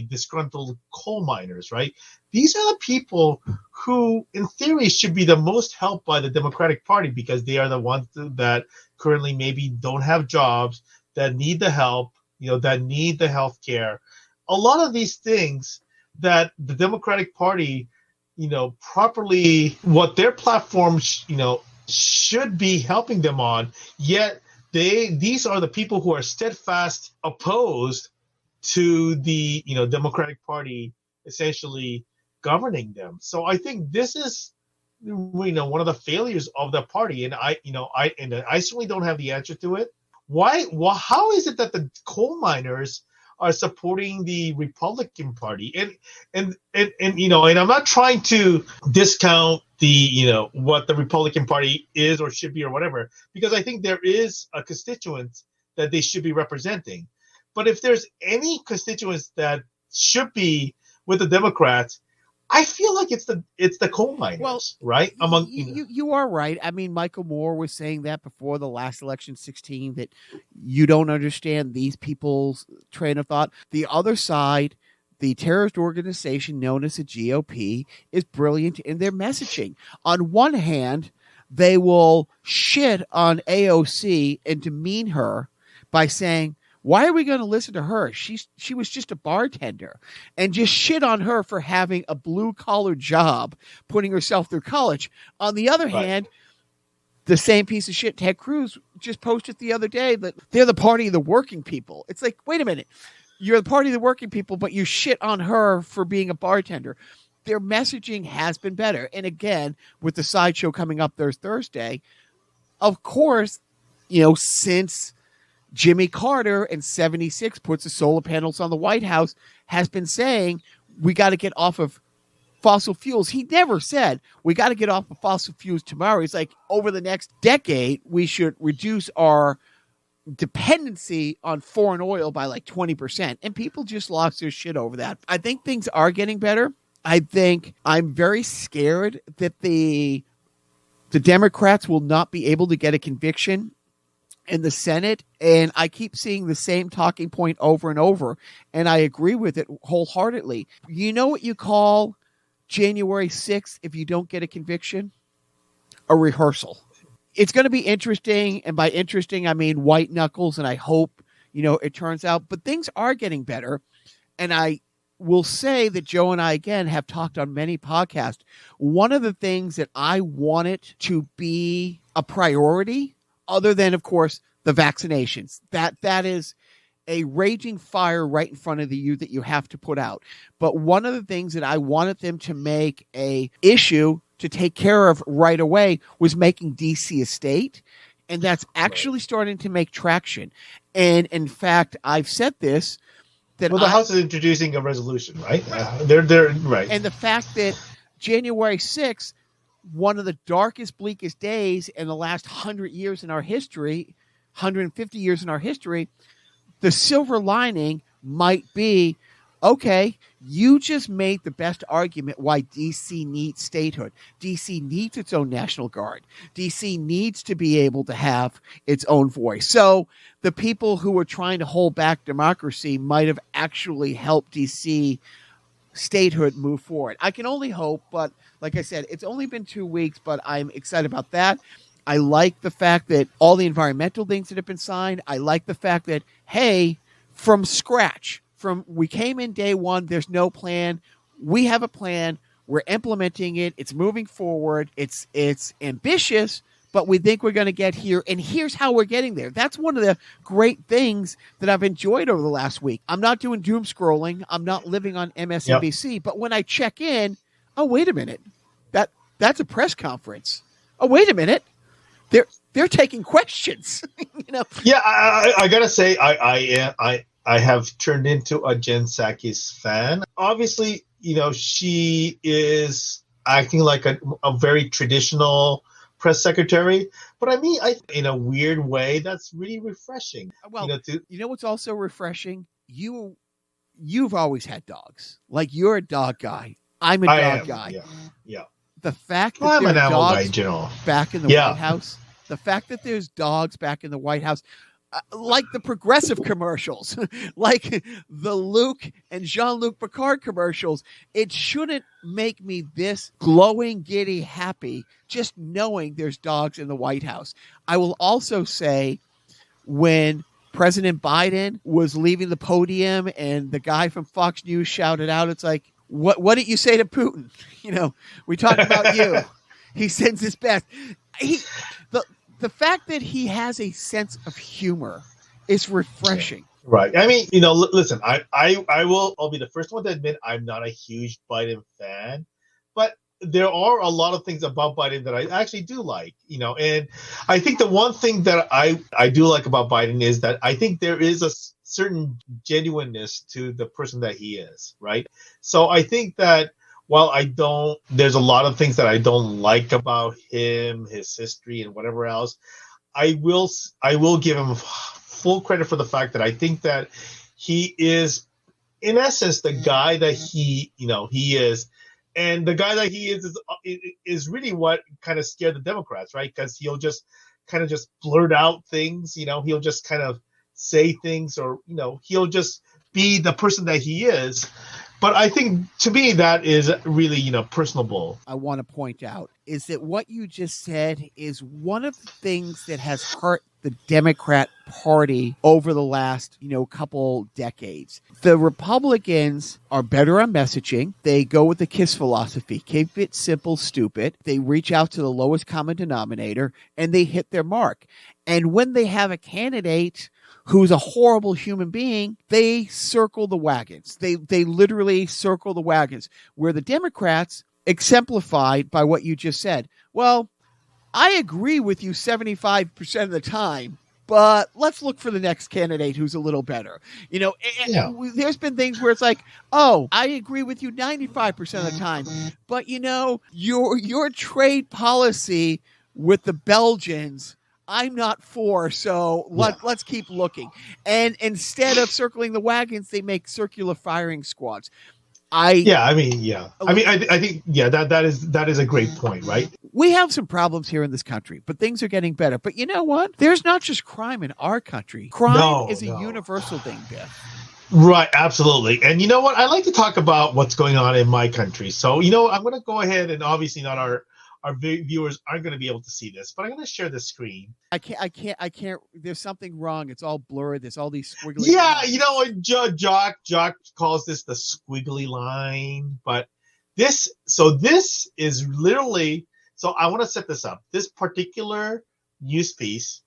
disgruntled coal miners, right? These are the people who, in theory, should be the most helped by the Democratic Party, because they are the ones that currently maybe don't have jobs, that need the help, that need the health care. A lot of these things that the Democratic Party, properly, what their platform, should be helping them on, yet these are the people who are steadfast opposed to the Democratic Party essentially governing them. So I think this is one of the failures of the party, and I certainly don't have the answer to it. How is it that the coal miners are supporting the Republican Party? And I'm not trying to discount the what the Republican Party is or should be or whatever, because I think there is a constituent that they should be representing. But if there's any constituents that should be with the Democrats, I feel like it's the coal miners, right? You are right. I mean, Michael Moore was saying that before the last election, 16, that you don't understand these people's train of thought. The other side, the terrorist organization known as the GOP, is brilliant in their messaging. On one hand, they will shit on AOC and demean her by saying, why are we going to listen to her? She was just a bartender, and just shit on her for having a blue-collar job, putting herself through college. On the other hand, the same piece of shit Ted Cruz just posted the other day that they're the party of the working people. It's like, wait a minute. You're the party of the working people, but you shit on her for being a bartender. Their messaging has been better. And again, with the sideshow coming up this Thursday, of course, since Jimmy Carter in 76 puts the solar panels on the White House, has been saying we got to get off of fossil fuels. He never said we got to get off of fossil fuels tomorrow. He's like, over the next decade, we should reduce our dependency on foreign oil by like 20%. And people just lost their shit over that. I think things are getting better. I think I'm very scared that the Democrats will not be able to get a conviction in the Senate, and I keep seeing the same talking point over and over, and I agree with it wholeheartedly. You know what you call January 6th if you don't get a conviction? A rehearsal. It's going to be interesting, and by interesting, I mean white knuckles, and I hope, it turns out. But things are getting better, and I will say that Joe and I, again, have talked on many podcasts. One of the things that I wanted to be a priority, other than, of course, the vaccinations, that is a raging fire right in front of you that you have to put out. But one of the things that I wanted them to make a issue to take care of right away was making DC a state. And that's actually starting to make traction. And in fact, I've said this, that the House is introducing a resolution, right? They're right. And the fact that January 6th, one of the darkest, bleakest days in the last 100 years in our history, 150 years in our history, the silver lining might be, okay, you just made the best argument why DC needs statehood. DC needs its own National Guard. DC needs to be able to have its own voice. So the people who were trying to hold back democracy might have actually helped DC statehood move forward. I can only hope, but like I said, it's only been 2 weeks, but I'm excited about that. I like the fact that all the environmental things that have been signed. I like the fact that, hey, from scratch, we came in day one, there's no plan. We have a plan. We're implementing it. It's moving forward. It's ambitious, but we think we're going to get here. And here's how we're getting there. That's one of the great things that I've enjoyed over the last week. I'm not doing doom scrolling. I'm not living on MSNBC. But when I check in, oh, wait a minute. That's a press conference. Oh, wait a minute. They're taking questions. Yeah, I gotta say, I have turned into a Jen Psaki's fan. Obviously, she is acting like a very traditional press secretary, but I mean, in a weird way, that's really refreshing. Well, what's also refreshing? You've always had dogs. Like, you're a dog guy. I'm a dog guy. Yeah. The fact that there are dogs back in the White House, the fact that there's dogs back in the White House, like the progressive commercials, like the Luke and Jean-Luc Picard commercials, it shouldn't make me this glowing, giddy, happy just knowing there's dogs in the White House. I will also say, when President Biden was leaving the podium and the guy from Fox News shouted out, it's like, what did you say to Putin? We talked about you. He sends his best. The fact that he has a sense of humor is refreshing. Right. I mean, listen, I'll be the first one to admit I'm not a huge Biden fan, but there are a lot of things about Biden that I actually do like, and I think the one thing that I do like about Biden is that I think there is a certain genuineness to the person that he is, right? So I think that while there's a lot of things that I don't like about him, his history and whatever else, I will give him full credit for the fact that I think that he is, in essence, the guy that he is. And the guy that he is really what kind of scared the Democrats, right? Because he'll just kind of just blurt out things, he'll just kind of say things, or, he'll just be the person that he is. But I think, to me, that is really, personable. I want to point out is that what you just said is one of the things that has hurt the Democrat Party over the last, couple decades. The Republicans are better on messaging. They go with the KISS philosophy. Keep it simple, stupid. They reach out to the lowest common denominator, and they hit their mark. And when they have a candidate who's a horrible human being, they circle the wagons. They literally circle the wagons, where the Democrats, exemplified by what you just said, well, I agree with you 75% of the time, but let's look for the next candidate who's a little better. There's been things where it's like, oh, I agree with you 95% of the time, but your trade policy with the Belgians, I'm not for, so let's keep looking. And instead of circling the wagons, they make circular firing squads. I think that is a great point, right? We have some problems here in this country, but things are getting better. But you know what? There's not just crime in our country. Crime is a universal thing, Biff. Right, absolutely. And you know what? I like to talk about what's going on in my country. So, I'm going to go ahead, and obviously not our viewers aren't going to be able to see this, but I'm going to share the screen. I can't. There's something wrong. It's all blurred. There's all these squiggly lines. Jacques calls this the squiggly line, but this is literally, so I want to set this up. This particular news piece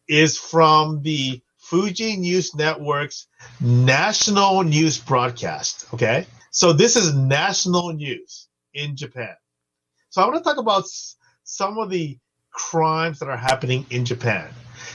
is from the Fuji News Network's national news broadcast. Okay. So this is national news in Japan. So I want to talk about some of the crimes that are happening in Japan.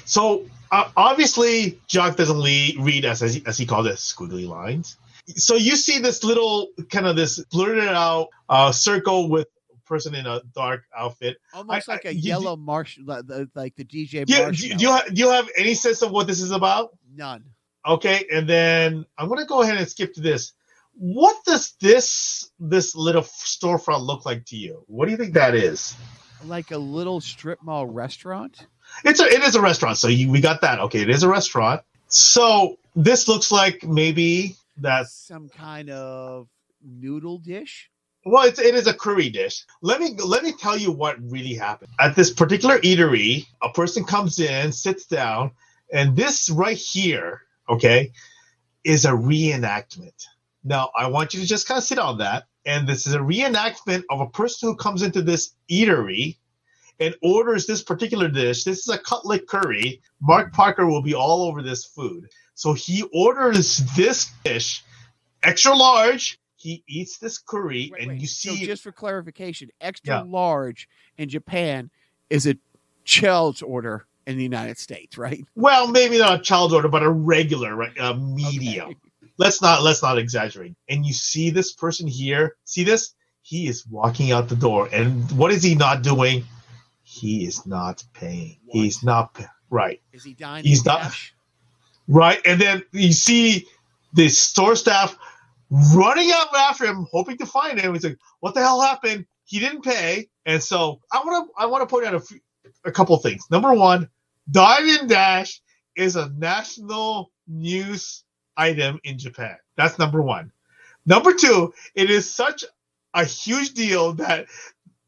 So obviously, Jacques doesn't read as he calls it, squiggly lines. So you see this little kind of this blurted out circle with a person in a dark outfit, almost like a yellow marsh, like the DJ. Do you have any sense of what this is about? None. Okay, and then I'm going to go ahead and skip to this. What does this little storefront look like to you? What do you think that is? Like a little strip mall restaurant? It is a restaurant. So we got that. Okay, it is a restaurant. So this looks like maybe that's some kind of noodle dish. Well, it is a curry dish. Let me tell you what really happened. At this particular eatery, a person comes in, sits down, and this right here, okay, is a reenactment. Now, I want you to just kind of sit on that. And this is a reenactment of a person who comes into this eatery and orders this particular dish. This is a cutlet curry. Mark Parker will be all over this food. So he orders this dish, extra large. He eats this curry, you see. So just for clarification, extra large in Japan is a child's order in the United States, right? Well, maybe not a child's order, but a regular, right? Medium. Okay. Let's not exaggerate. And you see this person here. See this? He is walking out the door, and what is he not doing? He is not paying. What? He's not right. Is he dying? He's not cash? Right. And then you see the store staff running out after him, hoping to find him. He's like, "What the hell happened? He didn't pay." And so I want to point out a couple of things. Number one, Dine and Dash is a national news item in Japan. That's number one. Number two, it is such a huge deal that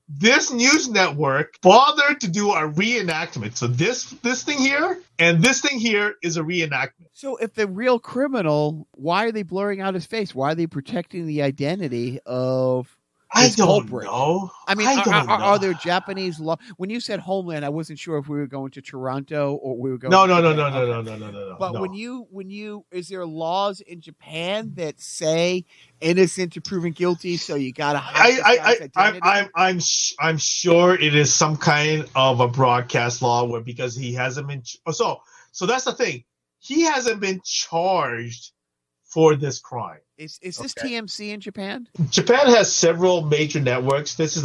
this news network bothered to do a reenactment. So this thing here and this thing here is a reenactment. So if the real criminal, why are they blurring out his face? Why are they protecting the identity of I don't know. I mean, are there Japanese law? When you said homeland, I wasn't sure if we were going to Toronto or we were going. No. But when you, is there laws in Japan that say innocent to proven guilty? So you got to hide identity? I'm sure it is some kind of a broadcast law where because he hasn't been. So that's the thing. He hasn't been charged for this crime. Is this TMC in Japan? Japan has several major networks. It is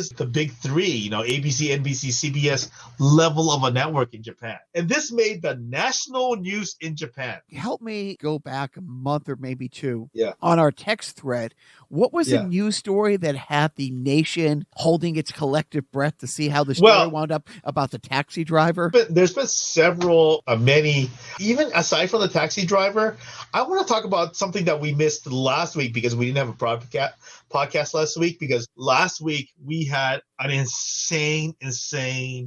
the big three, ABC, NBC, CBS level of a network in Japan. And this made the national news in Japan. Help me go back a month or maybe two on our text thread. What was the news story that had the nation holding its collective breath to see how the story wound up about the taxi driver? There's been several, many, even aside from the taxi driver. I want to talk about something that we missed last week because we didn't have a podcast last week, because last week we had an insane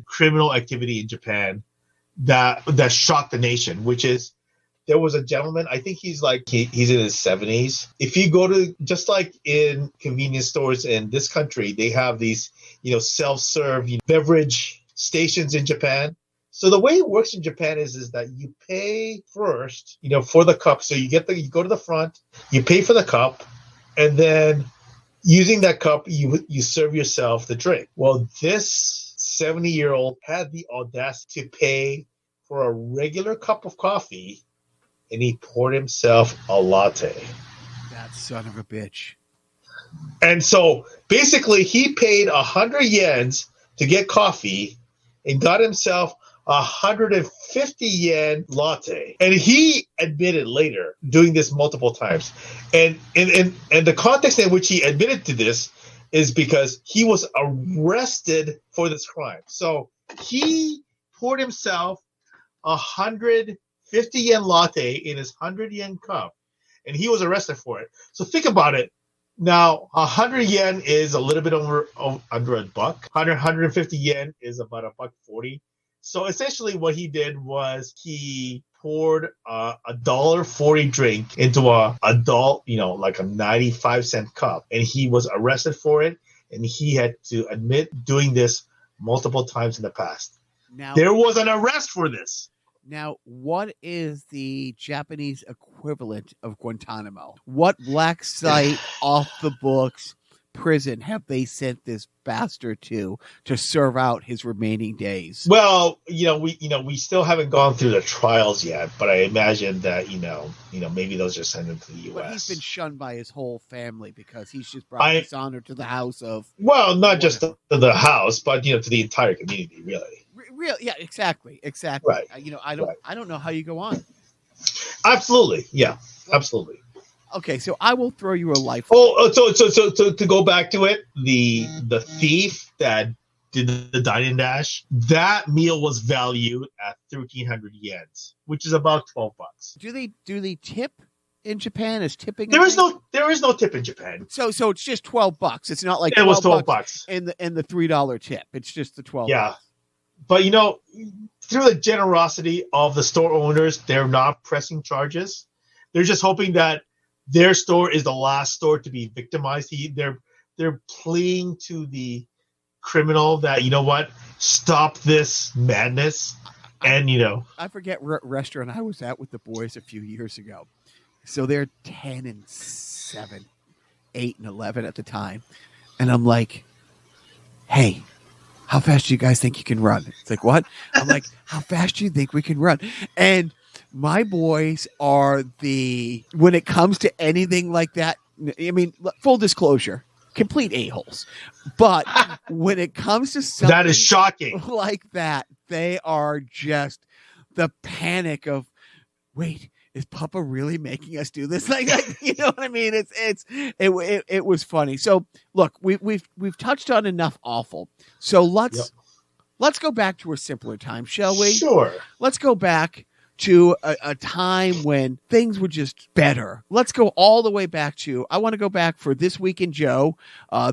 criminal activity in Japan that shocked the nation, which is there was a gentleman, I think he's in his 70s. If you go to, just like in convenience stores in this country, they have these, self-serve beverage stations in Japan. So the way it works in Japan is that you pay first, for the cup. So you go to the front, you pay for the cup, and then using that cup, you serve yourself the drink. Well, this 70-year-old had the audacity to pay for a regular cup of coffee, and he poured himself a latte. That son of a bitch. And so basically he paid 100 yens to get coffee and got himself 150 yen latte. And he admitted later, doing this multiple times. And the context in which he admitted to this is because he was arrested for this crime. So he poured himself 150 yen latte in his 100 yen cup, and he was arrested for it. So think about it. Now, 100 yen is a little bit under a buck. 150 yen is about $1.40. So essentially what he did was he poured a $1.40 drink into a adult, like a 95-cent cup. And he was arrested for it. And he had to admit doing this multiple times in the past. Now, there was an arrest for this. Now, what is the Japanese equivalent of Guantanamo? What black site off the books prison have they sent this bastard to serve out his remaining days? Well, we still haven't gone through the trials yet, but I imagine that maybe those are sent into the U.S. But he's been shunned by his whole family because he's just brought dishonor to the house of. Well, not just to the house, but to the entire community, really. Yeah, exactly. Right. I don't know how you go on. Absolutely, yeah, absolutely. Okay, so I will throw you a life. So to go back to it, the thief that did the dine and dash, that meal was valued at 1,300 yen, which is about $12. Do they tip in Japan? Is tipping? There is no tip in Japan. So it's just $12. It's not like it was $12 and the $3 tip. It's just the $12. Yeah, but through the generosity of the store owners, they're not pressing charges. They're just hoping that their store is the last store to be victimized. They're pleading to the criminal that, stop this madness. And, I forget what restaurant I was at with the boys a few years ago. So they're 10 and 7, 8 and 11 at the time. And I'm like, hey, how fast do you guys think you can run? It's like, what? I'm like, how fast do you think we can run? And my boys are when it comes to anything like that, I mean, full disclosure, complete a-holes. But when it comes to something that is shocking like that, they are just the panic of, wait, is Papa really making us do this? Like, you know what I mean? It was funny. So look, we've touched on enough awful. So let's go back to a simpler time, shall we? Sure. Let's go back to a time when things were just better. Let's go all the way back I want to go back for This Week in Joe,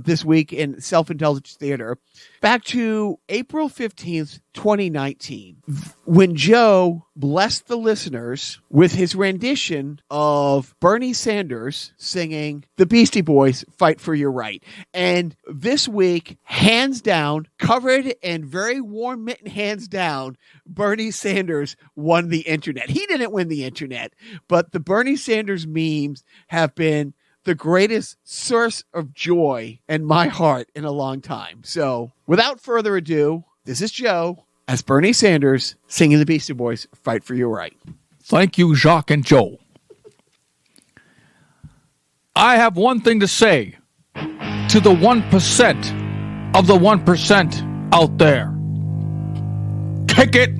This Week in Self-Indulgence Theater, back to April 15th, 2019, when Joe blessed the listeners with his rendition of Bernie Sanders singing The Beastie Boys, Fight for Your Right. And this week, hands down, covered in very warm mitten hands down, Bernie Sanders won the internet. He didn't win the internet, but the Bernie Sanders memes have been the greatest source of joy in my heart in a long time. So without further ado, this is Joe as Bernie Sanders singing the Beastie Boys, Fight for Your Right. Thank you, Jacques and Joe. I have one thing to say to the 1% of the 1% out there. Kick it.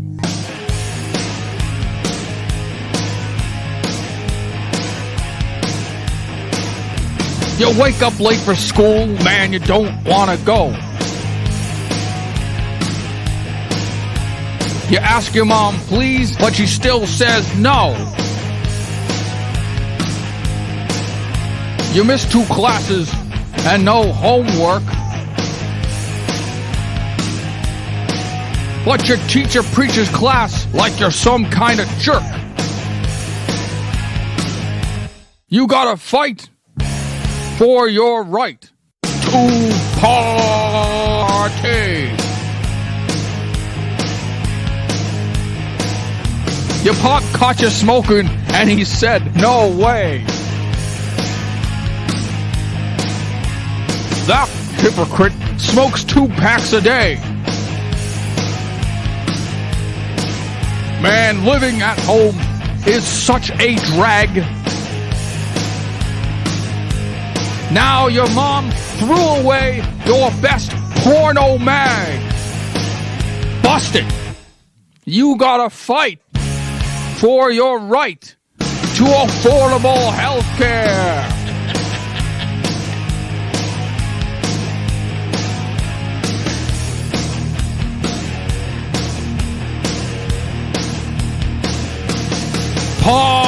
You wake up late for school, man, you don't want to go. You ask your mom, please, but she still says no. You miss 2 classes and no homework. But your teacher preaches class like you're some kind of jerk. You gotta fight for your right to party. Your pop caught you smoking, and he said, no way. That hypocrite smokes 2 packs a day. Man, living at home is such a drag. Now your mom threw away your best porno mag. Busted. You gotta fight for your right to affordable health care. Party!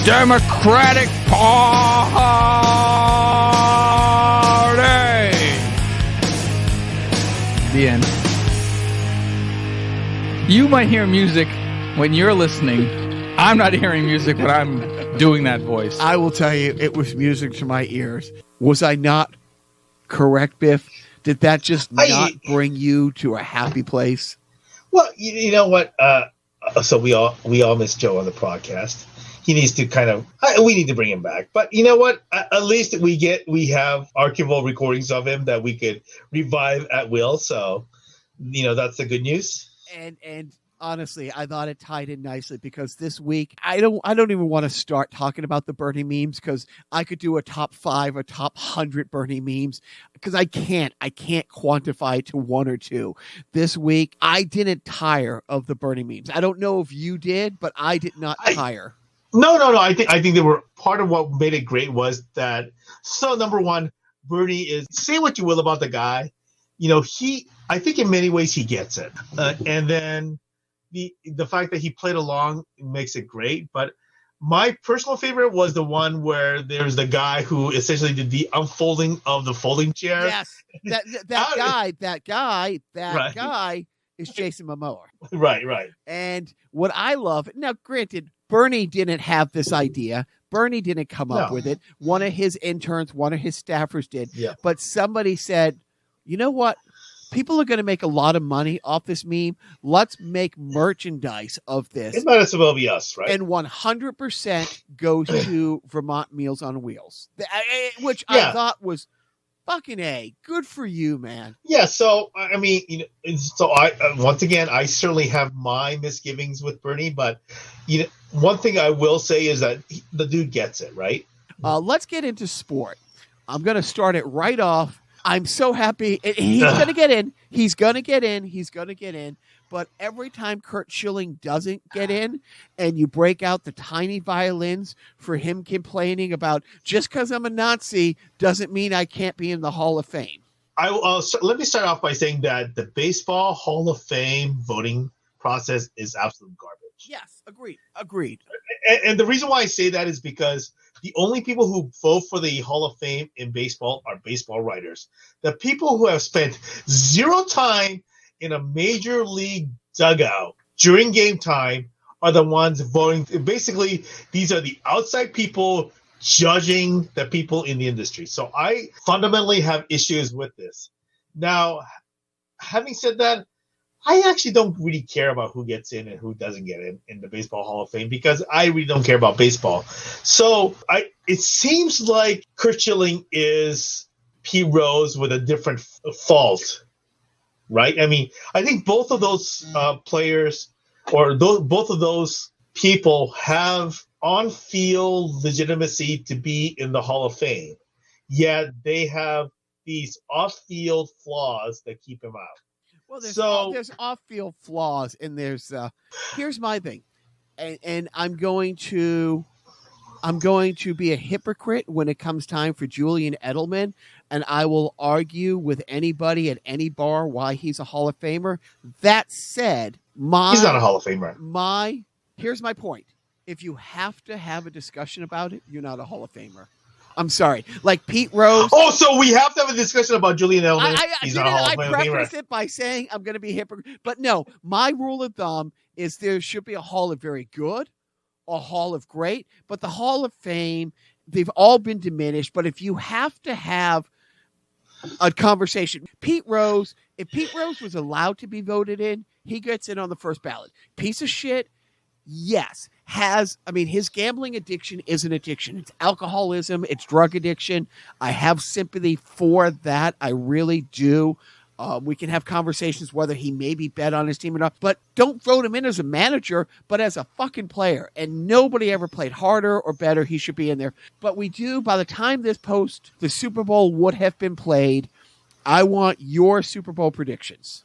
Democratic Party! The end. You might hear music when you're listening. I'm not hearing music when I'm doing that voice. I will tell you, it was music to my ears. Was I not correct, Biff? Did that just not bring you to a happy place? Well, you know what? So we all miss Joe on the podcast. He needs to we need to bring him back. But you know what? At least we have archival recordings of him that we could revive at will. So, that's the good news. And honestly, I thought it tied in nicely because this week I don't even want to start talking about the Bernie memes because I could do a top 5 or top 100 Bernie memes because I can't quantify it to 1 or 2. This week I didn't tire of the Bernie memes. I don't know if you did, but I did not tire. No. I think they were part of what made it great was that. So number one, Bernie is, say what you will about the guy, I think in many ways he gets it, and then. The fact that he played along makes it great, but my personal favorite was the one where there's the guy who essentially did the unfolding of the folding chair. Yes, that guy is Jason Momoa. Right. And what I love now, granted, Bernie didn't have this idea. Bernie didn't come up with it. One of his interns, one of his staffers did. Yeah. But somebody said, you know what? People are going to make a lot of money off this meme. Let's make merchandise of this. It might as well be us, right? And 100% goes to Vermont Meals on Wheels, which I thought was fucking A. Good for you, man. Yeah. So, I mean, once again, I certainly have my misgivings with Bernie, but, one thing I will say is that the dude gets it, right? Let's get into sport. I'm going to start it right off. I'm so happy. He's going to get in. He's going to get in. But every time Kurt Schilling doesn't get in and you break out the tiny violins for him complaining about just because I'm a Nazi doesn't mean I can't be in the Hall of Fame. Let me start off by saying that the Baseball Hall of Fame voting process is absolute garbage. Yes, agreed. And the reason why I say that is because the only people who vote for the Hall of Fame in baseball are baseball writers. The people who have spent zero time in a major league dugout during game time are the ones voting. Basically, these are the outside people judging the people in the industry. So I fundamentally have issues with this. Now, having said that, I actually don't really care about who gets in and who doesn't get in the Baseball Hall of Fame because I really don't care about baseball. So it seems like Kurt Schilling is Pete Rose with a different fault, right? I mean, I think both of those players or both of those people have on-field legitimacy to be in the Hall of Fame, yet they have these off-field flaws that keep him out. Well, there's off-field flaws, and here's my thing, and I'm going to be a hypocrite when it comes time for Julian Edelman, and I will argue with anybody at any bar why he's a Hall of Famer. That said, he's not a Hall of Famer. Here's my point: if you have to have a discussion about it, you're not a Hall of Famer. I'm sorry. Like Pete Rose. Oh, so we have to have a discussion about Julian Edelman. I preface it by saying I'm going to be hypocrite. But no, my rule of thumb is there should be a Hall of Very Good, a Hall of Great, but the Hall of Fame, they've all been diminished. But if you have to have a conversation, if Pete Rose was allowed to be voted in, he gets in on the first ballot. Piece of shit. Yes. His gambling addiction is an addiction. It's alcoholism. It's drug addiction. I have sympathy for that. I really do. We can have conversations whether he maybe bet on his team or not, but don't vote him in as a manager, but as a fucking player. And nobody ever played harder or better. He should be in there. But we do, by the time the Super Bowl would have been played, I want your Super Bowl predictions.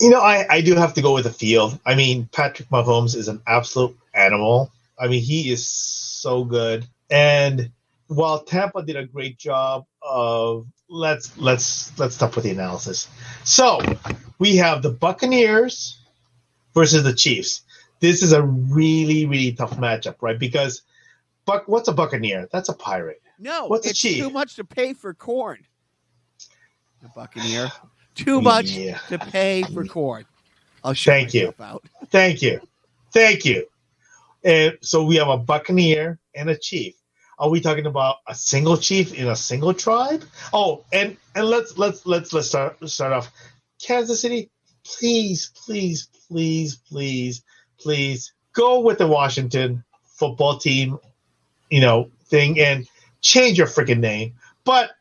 I do have to go with the field. I mean, Patrick Mahomes is an absolute animal. I mean, he is so good. And while Tampa did a great job of let's stop with the analysis. So we have the Buccaneers versus the Chiefs. This is a really, really tough matchup, right? Because what's a Buccaneer? That's a pirate. No, what's it's a Chief? Too much to pay for corn. The Buccaneer. Too much to pay for corn. I'll show myself out. Thank you. And so we have a Buccaneer and a Chief. Are we talking about a single chief in a single tribe? Oh, and let's start off. Kansas City, please go with the Washington football team, thing and change your freaking name. But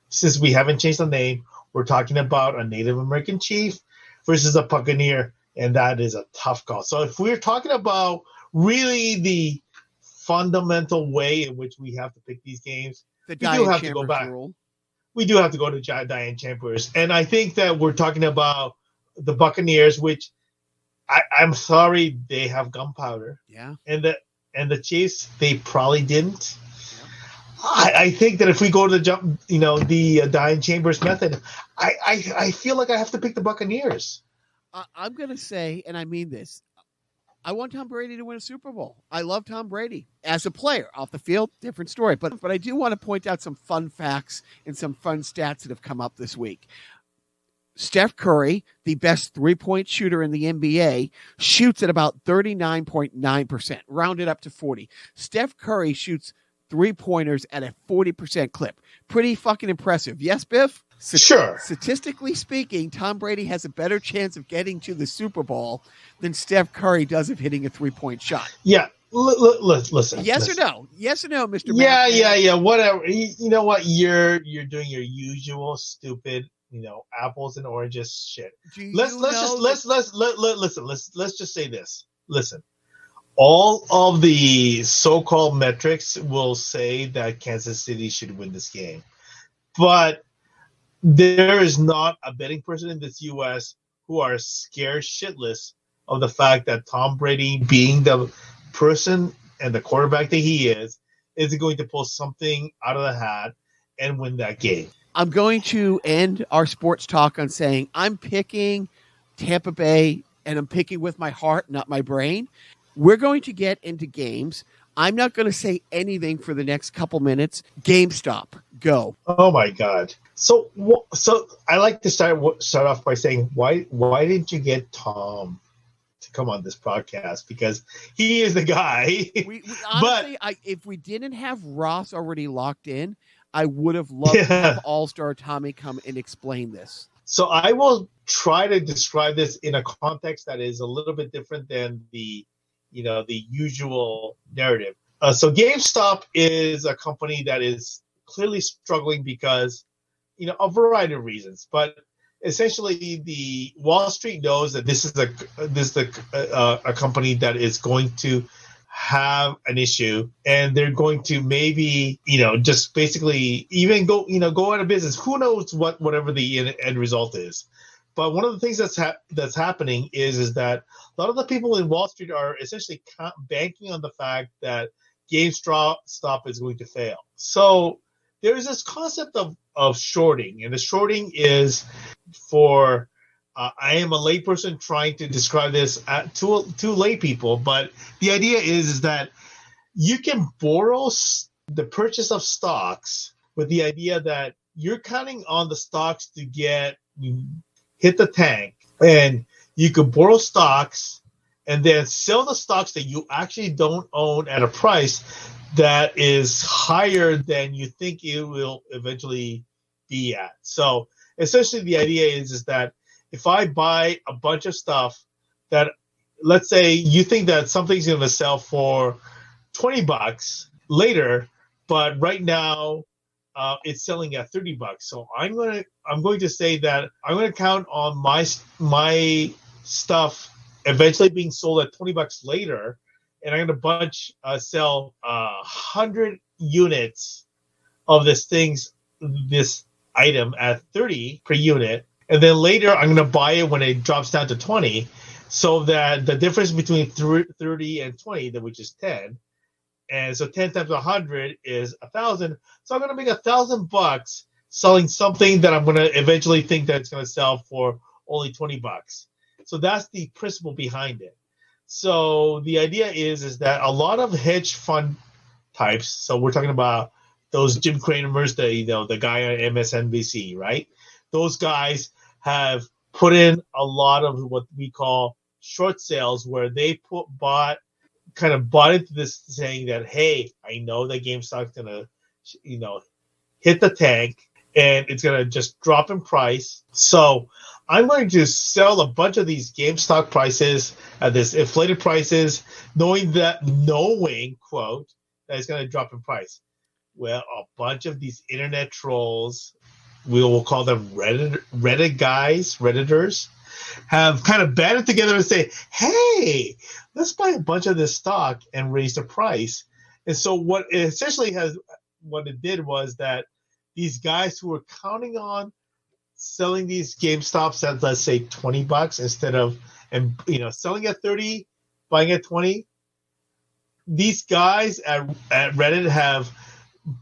since we haven't changed the name, we're talking about a Native American chief versus a Buccaneer, and that is a tough call. So if we're talking about really the fundamental way in which we have to pick these games, we do have to go back. We do have to go to Diane Chambers. And I think that we're talking about the Buccaneers, which I'm sorry, they have gunpowder. Yeah. And the Chiefs, they probably didn't. Yeah. I think that if we go to the Diane Chambers method, I feel like I have to pick the Buccaneers. I'm going to say, and I mean this, I want Tom Brady to win a Super Bowl. I love Tom Brady as a player. Off the field, different story. But I do want to point out some fun facts and some fun stats that have come up this week. Steph Curry, the best three-point shooter in the NBA, shoots at about 39.9%, rounded up to 40. Steph Curry shoots three-pointers at a 40% clip. Pretty fucking impressive. Yes, Biff? Sure. Statistically speaking, Tom Brady has a better chance of getting to the Super Bowl than Steph Curry does of hitting a three-point shot. Yeah. Listen. Yes or no? Yes or no, Mr. Yeah. Whatever. You know what? You're doing your usual stupid, apples and oranges shit. Let's just say this. Listen. All of the so-called metrics will say that Kansas City should win this game. But there is not a betting person in this U.S. who are scared shitless of the fact that Tom Brady, being the person and the quarterback that he is going to pull something out of the hat and win that game. I'm going to end our sports talk on saying I'm picking Tampa Bay, and I'm picking with my heart, not my brain. We're going to get into games. I'm not going to say anything for the next couple minutes. GameStop, go. Oh my God! So I like to start off by saying why didn't you get Tom to come on this podcast? Because he is the guy. Honestly, if we didn't have Ross already locked in, I would have loved to have All-Star Tommy come and explain this. So I will try to describe this in a context that is a little bit different than the usual narrative. So GameStop is a company that is clearly struggling because, a variety of reasons. But essentially, the Wall Street knows that this is a company that is going to have an issue, and they're going to maybe, just basically even go out of business. Who knows whatever the end result is. But one of the things that's happening is that a lot of the people in Wall Street are essentially banking on the fact that GameStop is going to fail. So there is this concept of shorting, and the shorting is for I am a layperson trying to describe this to lay people, but the idea is that you can borrow the purchase of stocks with the idea that you're counting on the stocks to hit the tank, and you could borrow stocks and then sell the stocks that you actually don't own at a price that is higher than you think it will eventually be at. So essentially the idea is that if I buy a bunch of stuff that, let's say you think that something's going to sell for $20 later, but right now it's selling at $30. So I'm going to say that I'm going to count on my stuff eventually being sold at $20 later, and I'm going to sell 100 units of this item at 30 per unit, and then later I'm going to buy it when it drops down to 20, so that the difference between 30 and 20, which is 10, and so 10 times 100 is 1,000. So I'm going to make $1,000 selling something that I'm going to eventually think that it's going to sell for only $20. So that's the principle behind it. So the idea is that a lot of hedge fund types, so we're talking about those Jim Cramers, the guy on MSNBC, right? Those guys have put in a lot of what we call short sales, where they bought into this saying that, hey, I know that GameStop's gonna, hit the tank and it's gonna just drop in price. So I'm going to sell a bunch of these GameStop prices at this inflated prices, knowing, quote, that it's going to drop in price. Well, a bunch of these internet trolls, we will call them Redditors, have kind of banded together and say, hey, let's buy a bunch of this stock and raise the price. And so what it did was that these guys who were counting on selling these GameStops at, let's say, $20 instead of, selling at 30, buying at 20. These guys at Reddit have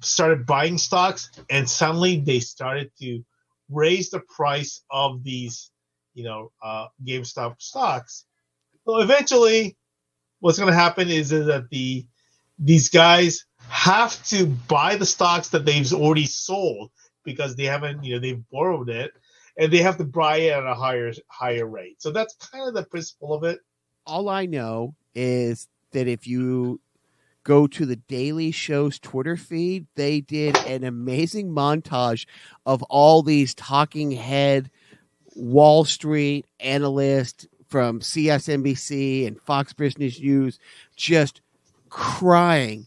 started buying stocks, and suddenly they started to raise the price of these, GameStop stocks. So eventually, what's going to happen is that these guys have to buy the stocks that they've already sold, because they haven't, they've borrowed it, and they have to buy it at a higher rate. So that's kind of the principle of it. All I know is that if you go to the Daily Show's Twitter feed, they did an amazing montage of all these talking head Wall Street analysts from CSNBC and Fox Business News just crying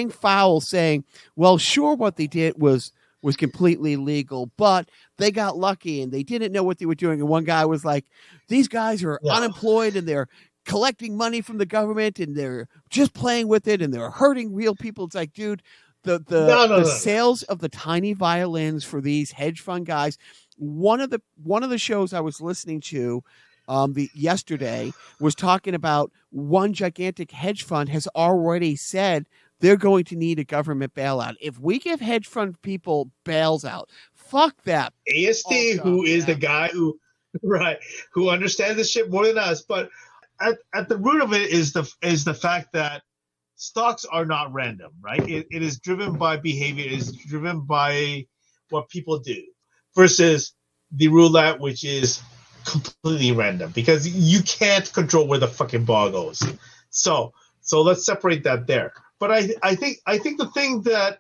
foul, saying, well, sure, what they did was completely legal, but they got lucky and they didn't know what they were doing. And one guy was like, these guys are unemployed and they're collecting money from the government and they're just playing with it and they're hurting real people. It's like, dude, the sales of the tiny violins for these hedge fund guys. One of the shows I was listening to yesterday was talking about one gigantic hedge fund has already said they're going to need a government bailout. If we give hedge fund people bails out, fuck that. AST, who is the guy who understands this shit more than us. But at the root of it is the fact that stocks are not random, right? It is driven by behavior. It is driven by what people do, versus the roulette, which is completely random, because you can't control where the fucking ball goes. So let's separate that there. But I think the thing that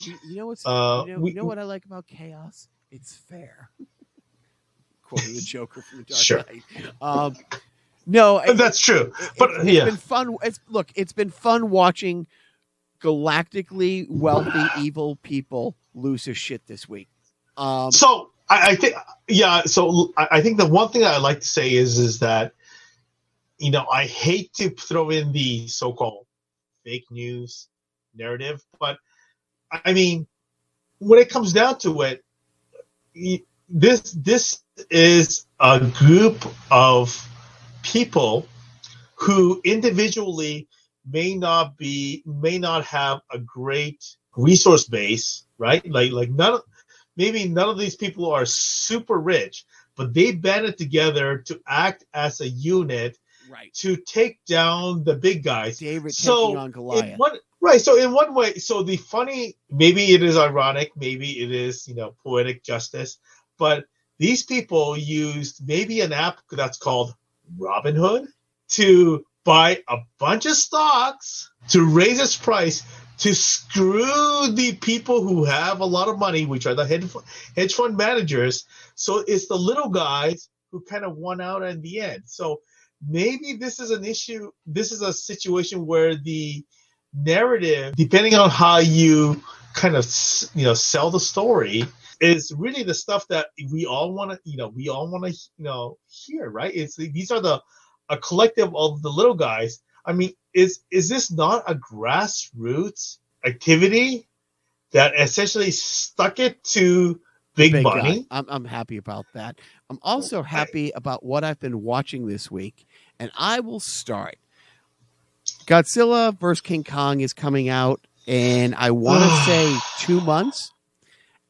you know what I like about chaos? It's fair. Quoting the Joker from the Dark Knight. No, that's true. It's been fun. It's been fun watching galactically wealthy evil people lose their shit this week. So I think the one thing I like to say is that, I hate to throw in the so-called fake news narrative, but I mean, when it comes down to it, this is a group of people who individually may not have a great resource base, right? Like none of these people are super rich, but they banded together to act as a unit, right, to take down the big guys. David taking on Goliath. So in one way, the funny, maybe it is ironic, maybe it is, poetic justice, but these people used maybe an app that's called Robinhood to buy a bunch of stocks to raise its price, to screw the people who have a lot of money, which are the hedge fund managers. So it's the little guys who kind of won out in the end. So maybe this is an issue. This is a situation where the narrative, depending on how you kind of, sell the story, is really the stuff that we all want to, hear, right? These are a collective of the little guys. I mean, is this not a grassroots activity that essentially stuck it to big money. Guy. I'm happy about that. I'm also happy about what I've been watching this week, and I will start. Godzilla vs. King Kong is coming out, and I want to say 2 months.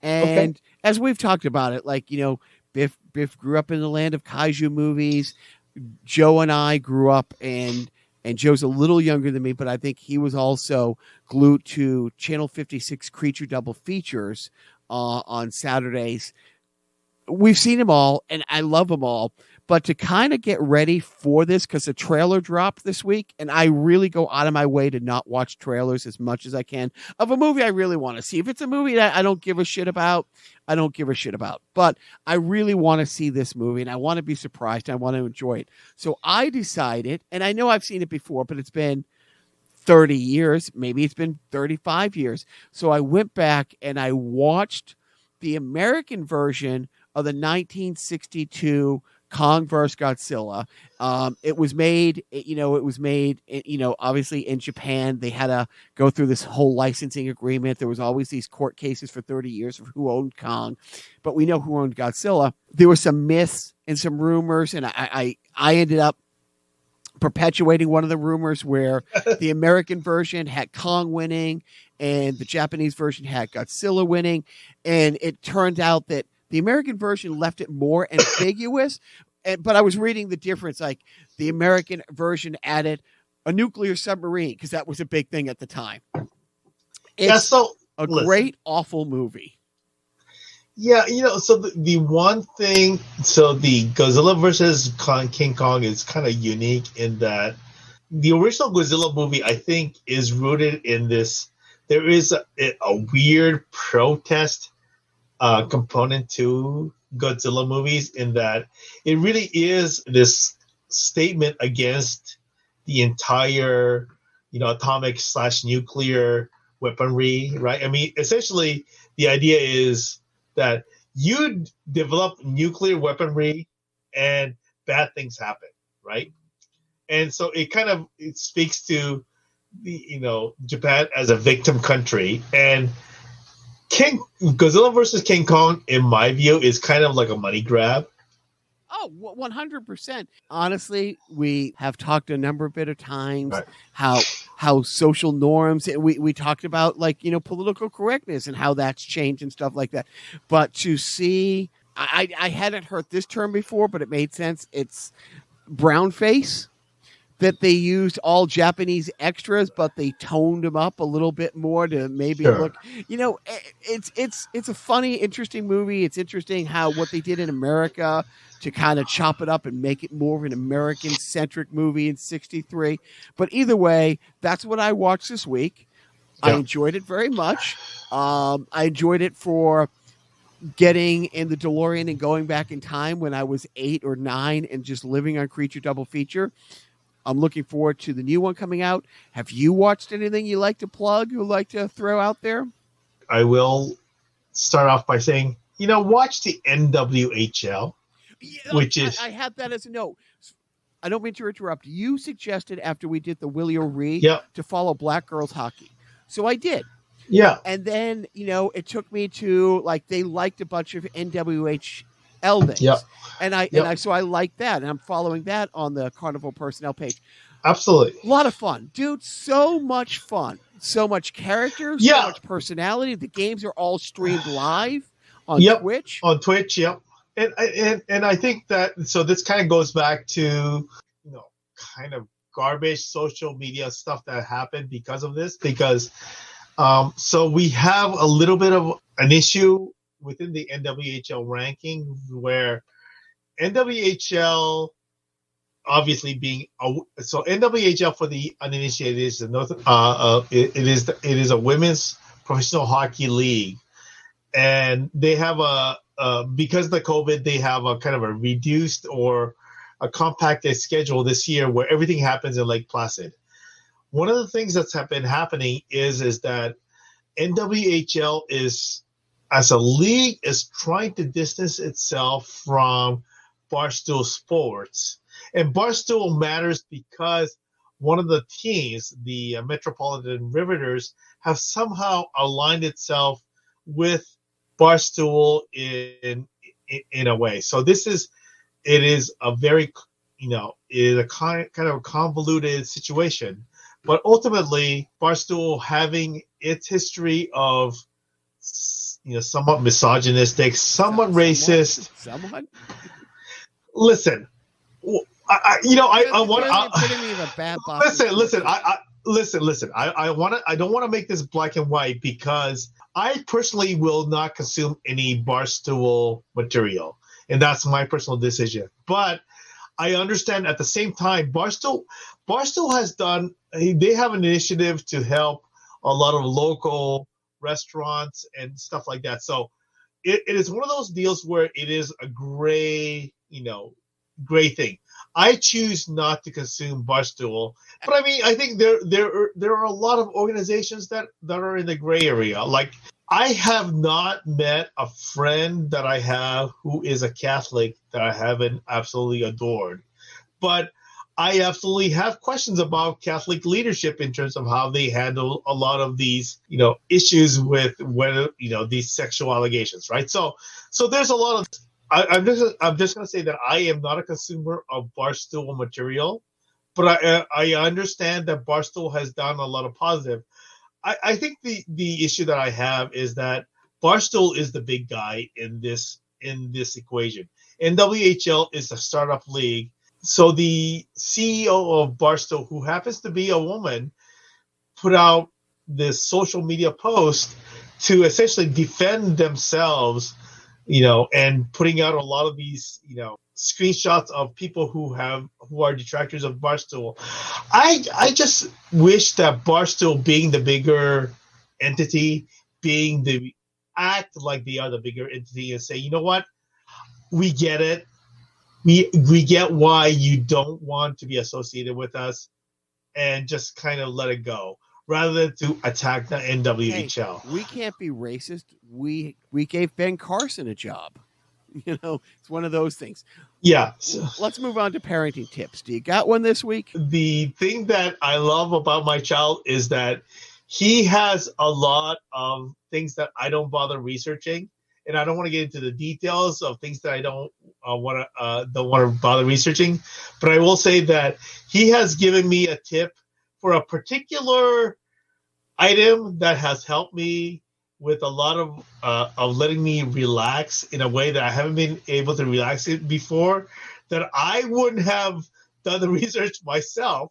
And as we've talked about it, like, you know, Biff grew up in the land of kaiju movies. Joe and I grew up, and Joe's a little younger than me, but I think he was also glued to Channel 56 Creature Double Features on Saturdays. We've seen them all, and I love them all. But to kind of get ready for this, because the trailer dropped this week, and I really go out of my way to not watch trailers as much as I can of a movie I really want to see. If it's a movie that I don't give a shit about, I don't give a shit about. But I really want to see this movie, and I want to be surprised, and I want to enjoy it. So I decided, and I know I've seen it before, but it's been 30 years. Maybe it's been 35 years. So I went back, and I watched the American version of the 1962 Kong vs. Godzilla. It was made, obviously in Japan. They had to go through this whole licensing agreement. There was always these court cases for 30 years of who owned Kong, but we know who owned Godzilla. There were some myths and some rumors, and I ended up perpetuating one of the rumors where the American version had Kong winning and the Japanese version had Godzilla winning. And it turned out that the American version left it more ambiguous, but I was reading the difference. Like the American version added a nuclear submarine because that was a big thing at the time. It's great, awful movie. Yeah, so the one thing, so the Godzilla versus King Kong is kind of unique in that the original Godzilla movie, I think, is rooted in this. There is a weird protest component to Godzilla movies in that it really is this statement against the entire, atomic / nuclear weaponry, right? I mean, essentially, the idea is that you develop nuclear weaponry and bad things happen, right? And so it speaks to the, Japan as a victim country. And Godzilla versus King Kong, in my view, is kind of like a money grab. Oh, 100%. Honestly, we have talked a number of times how social norms, we talked about political correctness and how that's changed and stuff like that. But to see, I hadn't heard this term before, but it made sense. It's brown face. That they used all Japanese extras, but they toned them up a little bit more to maybe look. It's a funny, interesting movie. It's interesting how what they did in America to kind of chop it up and make it more of an American-centric movie in '63. But either way, that's what I watched this week. Yeah. I enjoyed it very much. I enjoyed it for getting in the DeLorean and going back in time when I was 8 or 9 and just living on Creature Double Feature. I'm looking forward to the new one coming out. Have you watched anything you like to plug or like to throw out there? I will start off by saying, watch the NWHL, which is... I have that as a note. I don't mean to interrupt. You suggested after we did the Willie O'Ree to follow Black Girls Hockey. So I did. Yeah. And then, it took me to, they liked a bunch of NWHL things. Yep. So I like that, and I'm following that on the Carnival personnel page. Absolutely. A lot of fun. Dude, so much fun. So much character, so much personality. The games are all streamed live on Twitch. On Twitch, yep. And I think that, so this kind of goes back to, kind of garbage social media stuff that happened because of this. Because, so we have a little bit of an issue within the NWHL ranking where NWHL obviously being so NWHL for the uninitiated is it is a women's professional hockey league, and they have because of the COVID, they have a kind of a reduced or a compacted schedule this year where everything happens in Lake Placid. One of the things that's been happening is that NWHL is, as a league, is trying to distance itself from Barstool Sports. And Barstool matters because one of the teams, the Metropolitan Riveters, have somehow aligned itself with Barstool in a way. So it is a very, it is a kind of convoluted situation. But ultimately, Barstool having its history of, somewhat misogynistic, somewhat racist. Someone? Listen, I want to. Listen. I don't want to make this black and white because I personally will not consume any Barstool material, and that's my personal decision. But I understand at the same time, Barstool has done. They have an initiative to help a lot of local restaurants and stuff like that. So it is one of those deals where it is a gray thing. I choose not to consume Barstool, but I mean, I think there are a lot of organizations that are in the gray area. Like, I have not met a friend that I have who is a Catholic that I haven't absolutely adored, but I absolutely have questions about Catholic leadership in terms of how they handle a lot of these, issues with whether, these sexual allegations, right? So there's a lot of. I'm just going to say that I am not a consumer of Barstool material, but I understand that Barstool has done a lot of positive. I think the issue that I have is that Barstool is the big guy in this equation. NWHL is a startup league. So the CEO of Barstool, who happens to be a woman, put out this social media post to essentially defend themselves, and putting out a lot of these, screenshots of people who are detractors of Barstool. I just wish that Barstool, being the bigger entity, act like they are the bigger entity and say, you know what, we get it. We get why you don't want to be associated with us, and just kind of let it go, rather than to attack the NWHL. Hey, we can't be racist. We gave Ben Carson a job. It's one of those things. Yeah. Let's move on to parenting tips. Do you got one this week? The thing that I love about my child is that he has a lot of things that I don't bother researching, and I don't want to get into the details of things that I don't want to bother researching. But I will say that he has given me a tip for a particular item that has helped me with a lot of letting me relax in a way that I haven't been able to relax it before, that I wouldn't have done the research myself,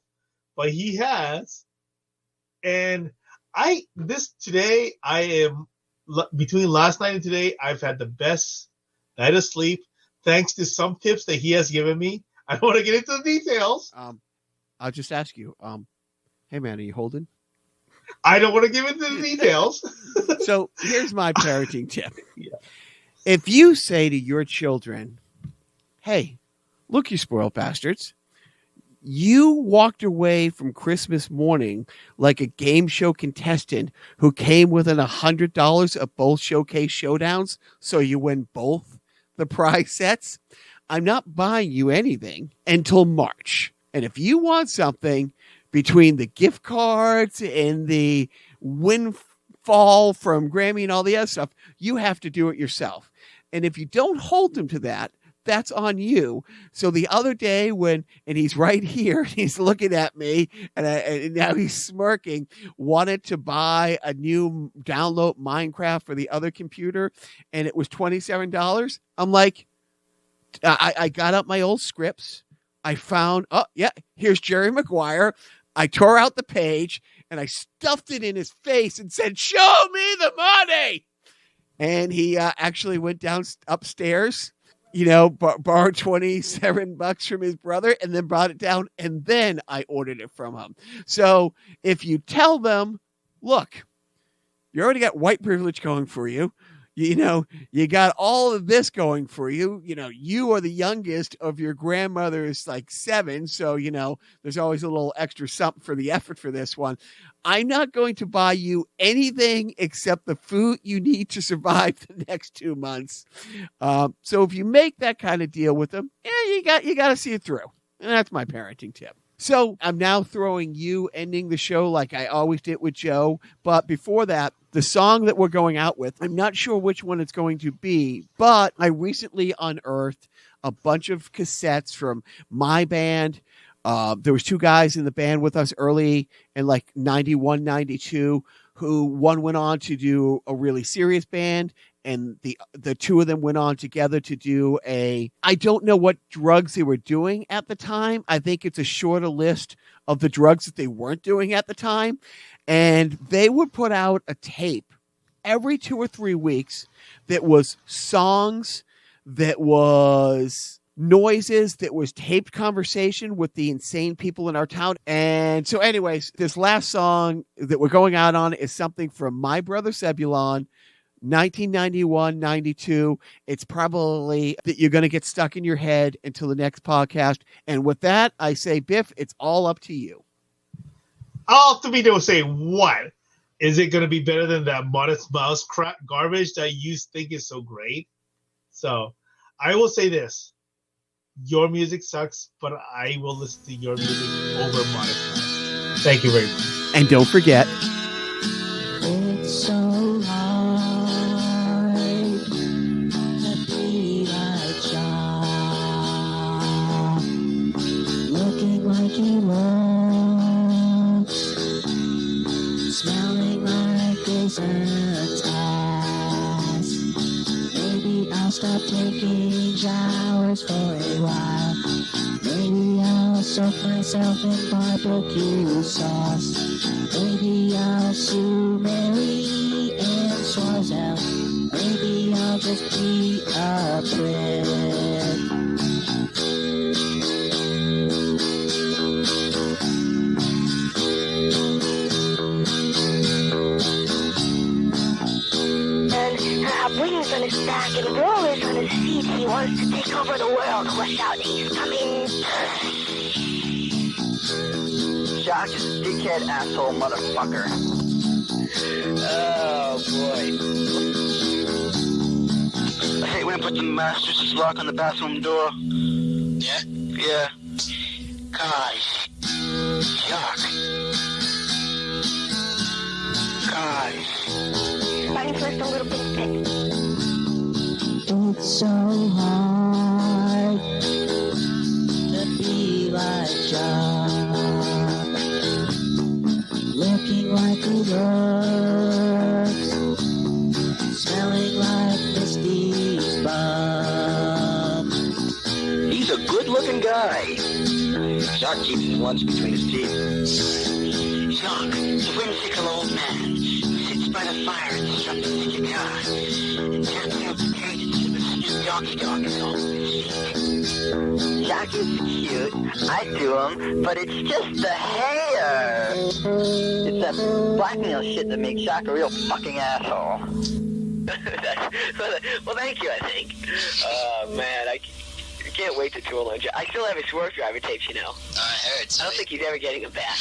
but he has. And today I am, between last night and today, I've had the best night of sleep thanks to some tips that he has given me. I don't want to get into the details. I'll just ask you, hey man, are you holding? I don't want to give into the details. So here's my parenting tip. Yeah. If you say to your children, hey, look, you spoiled bastards, you walked away from Christmas morning like a game show contestant who came within $100 of both showcase showdowns, so you win both the prize sets, I'm not buying you anything until March. And if you want something between the gift cards and the windfall from Grammy and all the other stuff, you have to do it yourself. And if you don't hold them to that, that's on you. So the other day and he's right here, he's looking at me, and now he's smirking, wanted to buy a new download Minecraft for the other computer, and it was $27. I'm like, I got up my old scripts. I found, here's Jerry Maguire. I tore out the page and I stuffed it in his face and said, show me the money. And he actually went upstairs, borrowed $27 from his brother and then brought it down. And then I ordered it from him. So if you tell them, look, you already got white privilege going for you. You got all of this going for you. You are the youngest of your grandmother's 7. So, there's always a little extra something for the effort for this one. I'm not going to buy you anything except the food you need to survive the next 2 months. So if you make that kind of deal with them, you got to see it through. And that's my parenting tip. So I'm now throwing you ending the show like I always did with Joe. But before that, the song that we're going out with, I'm not sure which one it's going to be, but I recently unearthed a bunch of cassettes from my band. There was 2 guys in the band with us early in like 91, 92, who one went on to do a really serious band. And the 2 of them went on together to do I don't know what drugs they were doing at the time. I think it's a shorter list of the drugs that they weren't doing at the time. And they would put out a tape every 2 or 3 weeks that was songs, that was noises, that was taped conversation with the insane people in our town. And so anyways, this last song that we're going out on is something from my brother Zebulon, 1991, 92. It's probably that you're going to get stuck in your head until the next podcast. And with that, I say, Biff, it's all up to you. All to me, they will say, what? Is it going to be better than that Modest Mouse crap garbage that you think is so great? So I will say this. Your music sucks, but I will listen to your music over Modest Mouse. Thank you very much. And don't forget, it's so hard to be like Jacques, looking like he looks, smelling like dessert ass. Maybe I'll stop taking showers for a while. Maybe I'll soak myself in barbecue sauce. Maybe I'll sue Mary and Swarzel. Maybe I'll just be a prick. Wings on his back and rollers on his feet. He wants to take over the world. Watch out, he's coming. Jacques is a dickhead asshole motherfucker. Oh boy. Hey, when I put the master's lock on the bathroom door. Yeah? Yeah. Guys. Jacques. Guys. Fighting first a little bit thick. It's so hard to be like Jacques, looking like he looks, smelling like Misty's bum. He's a good-looking guy. Jacques keeps his lunch between his teeth. Jacques, the whimsical old man, sits by the fire and strums his guitar, and taps out the pages of a Snoop Doggy Dog is all Jacques is cute. I do him, but it's just the hair. It's that blackmail shit that makes Jacques a real fucking asshole. Well, thank you, I think. Man, I can't wait to tour on. I still have his work driver tapes, you know. I heard. I don't think he's ever getting them back.